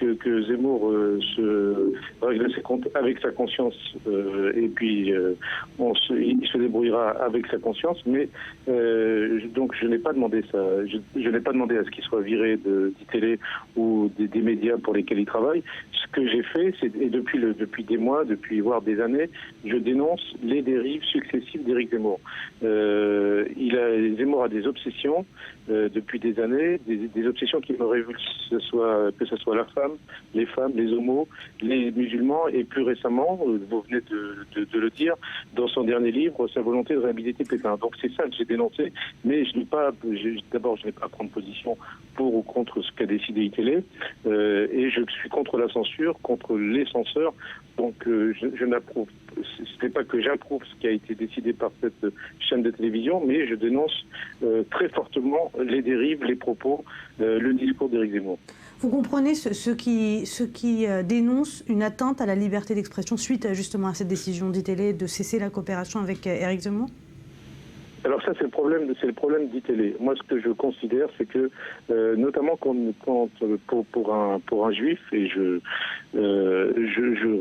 que Zemmour se règle ses comptes avec sa conscience, et puis il se débrouillera avec sa conscience, mais donc je n'ai pas demandé ça. Je n'ai pas demandé à ce qu'il soit viré d'ITélé ou des médias pour lesquels il travaille. Ce que j'ai fait, et depuis des mois, voire des années, je dénonce les dérives successives d'Éric Zemmour. Zemmour a des obsessions depuis des années, des obsessions qui me révulsent, que ce soit la femme, les homos, les musulmans, et plus récemment, vous venez de le dire, dans son dernier livre, sa volonté de réhabiliter Pétain. Donc c'est ça que j'ai dénoncé, mais je n'ai pas à prendre position pour ou contre ce qu'a décidé ITélé, et je suis contre la censure, contre les censeurs. Donc je n'approuve, ce n'est pas que j'approuve ce qui a été décidé par cette chaîne de télévision, mais je dénonce très fortement les dérives, les propos, le discours d'Éric Zemmour. Vous comprenez ceux qui dénoncent une atteinte à la liberté d'expression suite justement à cette décision d'ITélé de cesser la coopération avec Éric Zemmour ? Alors ça, c'est le problème d'ITélé. Moi, ce que je considère, c'est que, notamment quand pour un juif, et je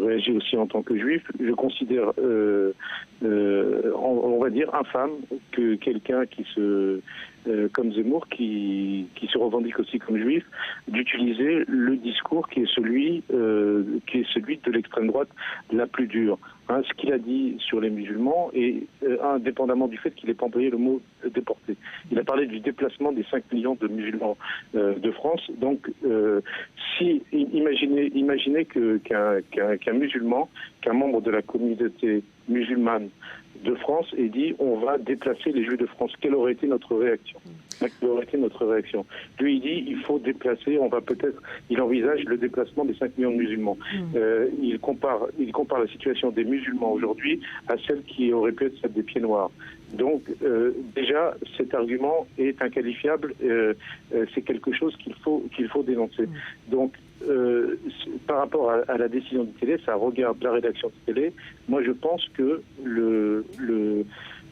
réagis aussi en tant que juif, je considère, on va dire, infâme que quelqu'un comme Zemmour, qui se revendique aussi comme juif, d'utiliser le discours qui est celui de l'extrême droite la plus dure. Ce qu'il a dit sur les musulmans, et indépendamment du fait qu'il ait pas employé le mot déporté. Il a parlé du déplacement des 5 millions de musulmans de France. Donc, imaginez qu'un musulman, qu'un membre de la communauté musulmane de France ait dit on va déplacer les Juifs de France. Quelle aurait été notre réaction ? Lui, il dit il faut déplacer, il envisage le déplacement des 5 millions de musulmans. Il compare la situation des musulmans aujourd'hui à celle qui aurait pu être celle des pieds noirs. Donc déjà, cet argument est inqualifiable, c'est quelque chose qu'il faut dénoncer. Donc par rapport à la décision de télé, ça regarde la rédaction de télé. Moi, je pense que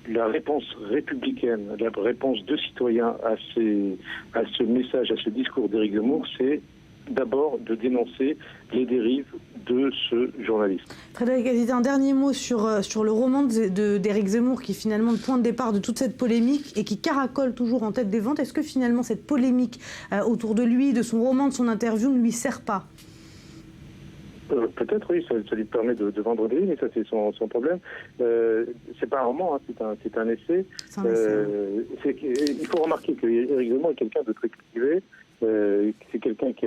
la réponse républicaine, la réponse de citoyens à ce message, à ce discours d'Éric Zemmour, c'est d'abord de dénoncer les dérives de ce journaliste. Frédéric Aziza, un dernier mot sur le roman d'Éric Zemmour qui est finalement le point de départ de toute cette polémique et qui caracole toujours en tête des ventes. Est-ce que finalement cette polémique autour de lui, de son roman, de son interview ne lui sert pas ? Peut-être, oui, ça lui permet de vendre des livres, mais ça c'est son problème. C'est pas un roman, hein, c'est un essai. Il faut remarquer qu'Éric Zemmour est quelqu'un de très cultivé. C'est quelqu'un qui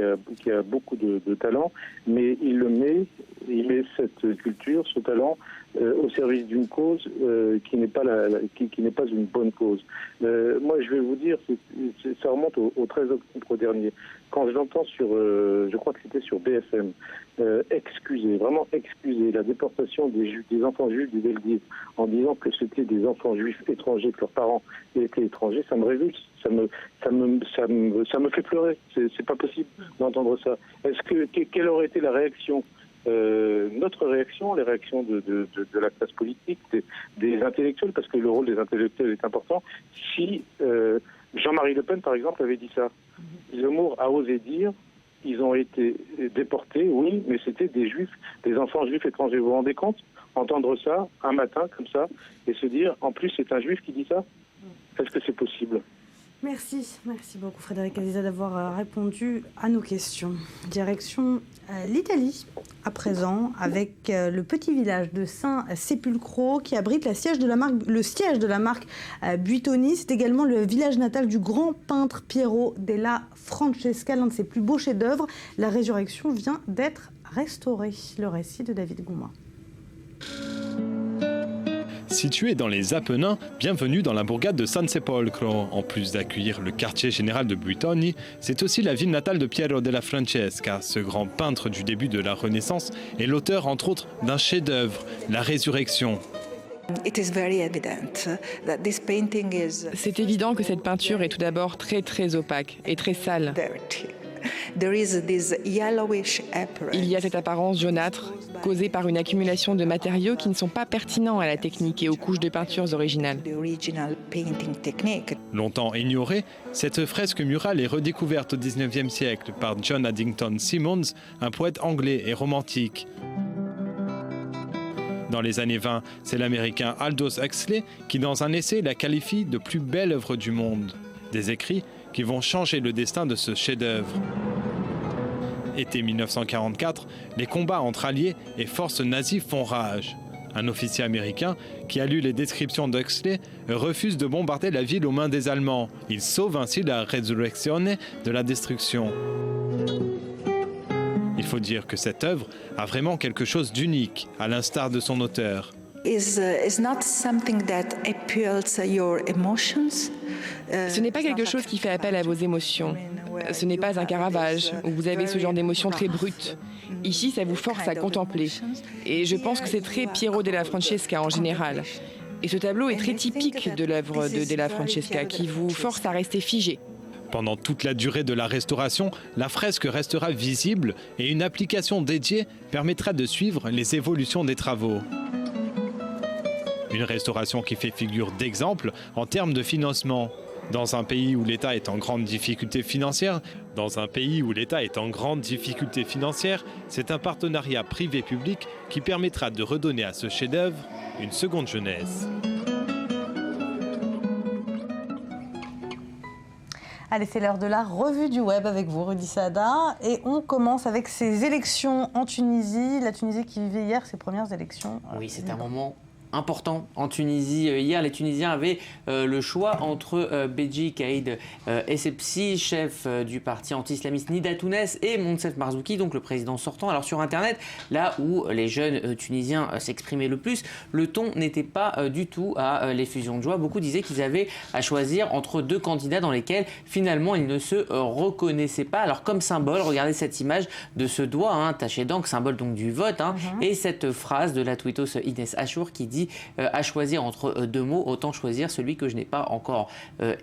a beaucoup de talent, mais il met cette culture, ce talent, au service d'une cause qui n'est pas une bonne cause. Moi, je vais vous dire, ça remonte au 13 octobre dernier, quand je l'entends je crois que c'était sur BFM, vraiment excuser la déportation des enfants juifs du Veldiv en disant que c'était des enfants juifs étrangers, que leurs parents étaient étrangers, ça me révulse, ça me fait pleurer. C'est pas possible d'entendre ça. Quelle aurait été la réaction, notre réaction, les réactions de la classe politique, des intellectuels, parce que le rôle des intellectuels est important, si Jean-Marie Le Pen, par exemple, avait dit ça. Zemmour a osé dire ils ont été déportés, oui, mais c'était des juifs, des enfants juifs étrangers. Vous vous rendez compte ? Entendre ça un matin comme ça et se dire en plus c'est un juif qui dit ça ? Est-ce que c'est possible ? Merci beaucoup Frédéric Aziza d'avoir répondu à nos questions. Direction l'Italie à présent avec le petit village de Saint-Sepulcro qui abrite le siège de la marque Buitoni. C'est également le village natal du grand peintre Piero della Francesca, l'un de ses plus beaux chefs-d'œuvre. La résurrection vient d'être restaurée. Le récit de David Gouma. Située dans les Apennins, bienvenue dans la bourgade de San Sepolcro. En plus d'accueillir le quartier général de Buitoni, c'est aussi la ville natale de Piero della Francesca. Ce grand peintre du début de la Renaissance est l'auteur, entre autres, d'un chef-d'œuvre, La Résurrection. C'est évident que cette peinture est tout d'abord très opaque et très sale. Il y a cette apparence jaunâtre causée par une accumulation de matériaux qui ne sont pas pertinents à la technique et aux couches de peintures originales. Longtemps ignorée, cette fresque murale est redécouverte au XIXe siècle par John Addington Symonds, un poète anglais et romantique. Dans les années 20, c'est l'américain Aldous Huxley qui, dans un essai, la qualifie de plus belle œuvre du monde. Des écrits qui vont changer le destin de ce chef-d'œuvre. Été 1944, les combats entre alliés et forces nazies font rage. Un officier américain qui a lu les descriptions d'Huxley refuse de bombarder la ville aux mains des Allemands. Il sauve ainsi la Resurrezione de la destruction. Il faut dire que cette œuvre a vraiment quelque chose d'unique, à l'instar de son auteur. Ce n'est pas quelque chose qui fait appel à vos émotions. Ce n'est pas un Caravage où vous avez ce genre d'émotions très brutes. Ici, ça vous force à contempler. Et je pense que c'est très Piero della Francesca en général. Et ce tableau est très typique de l'œuvre de della Francesca qui vous force à rester figé. Pendant toute la durée de la restauration, la fresque restera visible et une application dédiée permettra de suivre les évolutions des travaux. Une restauration qui fait figure d'exemple en termes de financement. Dans un pays où l'État est en grande difficulté financière, c'est un partenariat privé-public qui permettra de redonner à ce chef-d'œuvre une seconde jeunesse. Allez, c'est l'heure de la revue du web avec vous, Rudy Sada. Et on commence avec ces élections en Tunisie. La Tunisie qui vivait hier ses premières élections. Oui, c'est un moment important en Tunisie. Hier, les Tunisiens avaient le choix entre Beji Caïd Essebsi, chef du parti anti-islamiste Nida Tounes, et Monsef Marzouki, donc le président sortant. Alors sur Internet, là où les jeunes Tunisiens s'exprimaient le plus, le ton n'était pas du tout à l'effusion de joie. Beaucoup disaient qu'ils avaient à choisir entre deux candidats dans lesquels finalement ils ne se reconnaissaient pas. Alors comme symbole, regardez cette image de ce doigt taché d'encre, symbole donc du vote, et cette phrase de la tweetos Inès Achour qui dit dit à choisir entre deux mots, autant choisir celui que je n'ai pas encore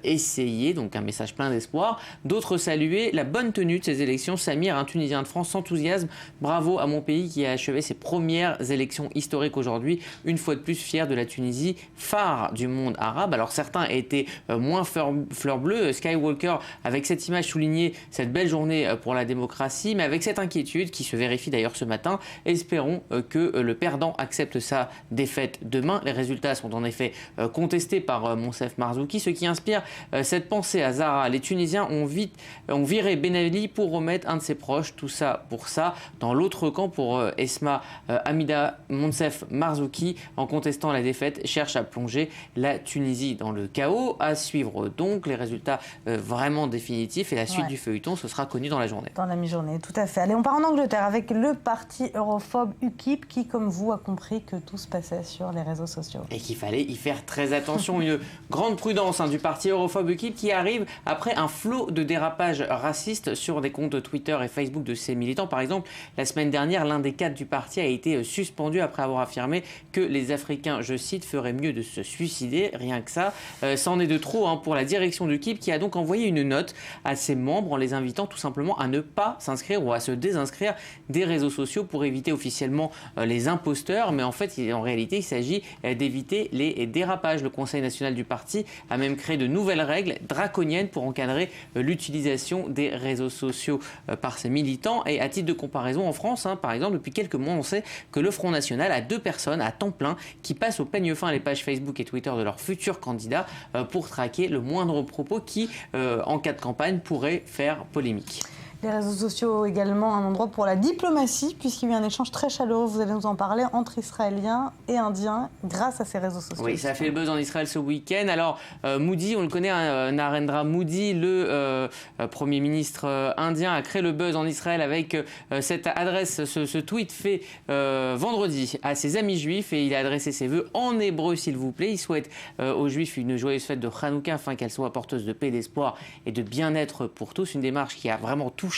essayé. Donc un message plein d'espoir. D'autres saluaient la bonne tenue de ces élections. Samir, un Tunisien de France, s'enthousiasme. Bravo à mon pays qui a achevé ses premières élections historiques aujourd'hui. Une fois de plus fier de la Tunisie, phare du monde arabe. Alors certains étaient moins fleur bleue. Skywalker, avec cette image, soulignait cette belle journée pour la démocratie, mais avec cette inquiétude qui se vérifie d'ailleurs ce matin, espérons que le perdant accepte sa défaite demain. Les résultats sont en effet contestés par Monsef Marzouki, ce qui inspire cette pensée à Zahra. Les Tunisiens ont viré Ben Ali pour remettre un de ses proches, tout ça pour ça. Dans l'autre camp, pour Esma Hamida, Monsef Marzouki, en contestant la défaite, cherche à plonger la Tunisie dans le chaos. À suivre donc les résultats vraiment définitifs et la suite du feuilleton, ce sera connu dans la journée. Dans la mi-journée, tout à fait. Allez, on part en Angleterre avec le parti europhobe UKIP qui, comme vous, a compris que tout se passait sur les réseaux sociaux. Et qu'il fallait y faire très attention. Une grande prudence du parti europhobe UKIP qui arrive après un flot de dérapages racistes sur des comptes Twitter et Facebook de ses militants. Par exemple, la semaine dernière, l'un des cadres du parti a été suspendu après avoir affirmé que les Africains, je cite, feraient mieux de se suicider. Rien que ça, c'en est de trop pour la direction d'UKIP qui a donc envoyé une note à ses membres en les invitant tout simplement à ne pas s'inscrire ou à se désinscrire des réseaux sociaux pour éviter officiellement les imposteurs. Mais en fait, en réalité, il s'agit d'éviter les dérapages. Le Conseil national du parti a même créé de nouvelles règles draconiennes pour encadrer l'utilisation des réseaux sociaux par ses militants. Et à titre de comparaison, en France, par exemple, depuis quelques mois, on sait que le Front National a 2 personnes à temps plein qui passent au peigne fin les pages Facebook et Twitter de leurs futurs candidats pour traquer le moindre propos qui, en cas de campagne, pourrait faire polémique. Les réseaux sociaux également un endroit pour la diplomatie, puisqu'il y a eu un échange très chaleureux, vous allez nous en parler, entre Israéliens et Indiens grâce à ces réseaux sociaux. Oui, ça a fait le buzz en Israël ce week-end. Alors, Modi, on le connaît, Narendra Modi, le Premier ministre indien, a créé le buzz en Israël avec cette adresse, ce tweet fait vendredi à ses amis juifs, et il a adressé ses vœux en hébreu, s'il vous plaît. Il souhaite aux juifs une joyeuse fête de Hanouka afin qu'elle soit porteuse de paix, d'espoir et de bien-être pour tous. Une démarche qui a vraiment touché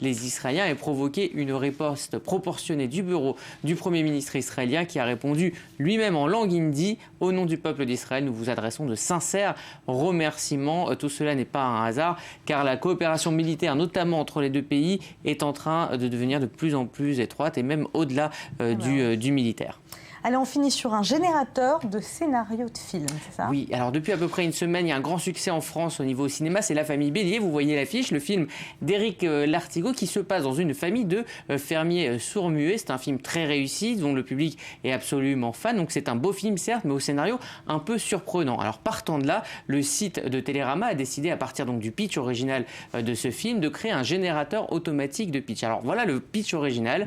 les Israéliens et provoqué une riposte proportionnée du bureau du Premier ministre israélien qui a répondu lui-même en langue hindi: au nom du peuple d'Israël, nous vous adressons de sincères remerciements. Tout cela n'est pas un hasard car la coopération militaire, notamment entre les deux pays, est en train de devenir de plus en plus étroite et même au-delà du militaire. Allez, on finit sur un générateur de scénarios de films, c'est ça? Oui, alors depuis à peu près une semaine, il y a un grand succès en France au niveau cinéma, c'est La Famille Bélier, vous voyez l'affiche, le film d'Éric Lartigot qui se passe dans une famille de fermiers sourds-muets. C'est un film très réussi, dont le public est absolument fan, donc c'est un beau film certes, mais au scénario un peu surprenant. Alors partant de là, le site de Télérama a décidé, à partir donc du pitch original de ce film, de créer un générateur automatique de pitch. Alors voilà le pitch original.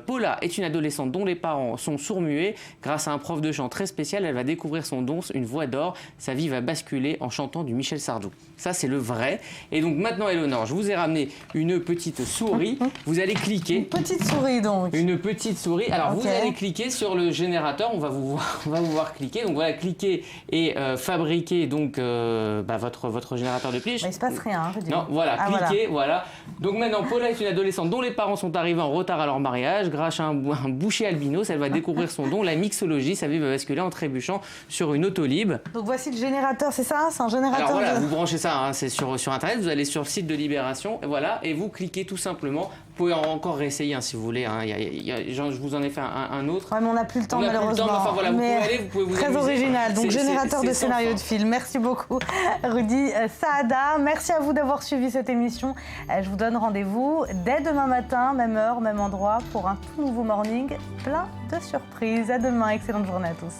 Paula est une adolescente dont les parents sont sourds-muets. Grâce à un prof de chant très spécial, elle va découvrir son don, une voix d'or. Sa vie va basculer en chantant du Michel Sardou. Ça, c'est le vrai. Et donc maintenant, Éléonore, je vous ai ramené une petite souris. Vous allez cliquer. Une petite souris, donc. Une petite souris. Alors, vous allez cliquer sur le générateur. On va vous voir cliquer. Donc voilà, cliquer et fabriquer donc votre générateur de pitch. Mais il ne se passe rien, je dis. Non, voilà, cliquez, voilà. Donc maintenant, Paula est une adolescente dont les parents sont arrivés en retard à leur mariage. Grâce à un boucher albinos, elle va découvrir son don, la mixologie. Sa vie va basculer en trébuchant sur une autolib. Donc voici le générateur, c'est ça? C'est un générateur. Alors voilà, vous branchez ça, c'est sur Internet, vous allez sur le site de Libération, et voilà, et vous cliquez tout simplement. Vous pouvez encore réessayer si vous voulez. Je vous en ai fait un autre. Ouais, mais on n'a plus le temps malheureusement. Enfin, voilà, vous pouvez vous très amuser. Original. Donc générateur de scénario de film. Merci beaucoup, Rudy Saada. Merci à vous d'avoir suivi cette émission. Je vous donne rendez-vous dès demain matin, même heure, même endroit, pour un tout nouveau morning plein de surprises. À demain. Excellente journée à tous.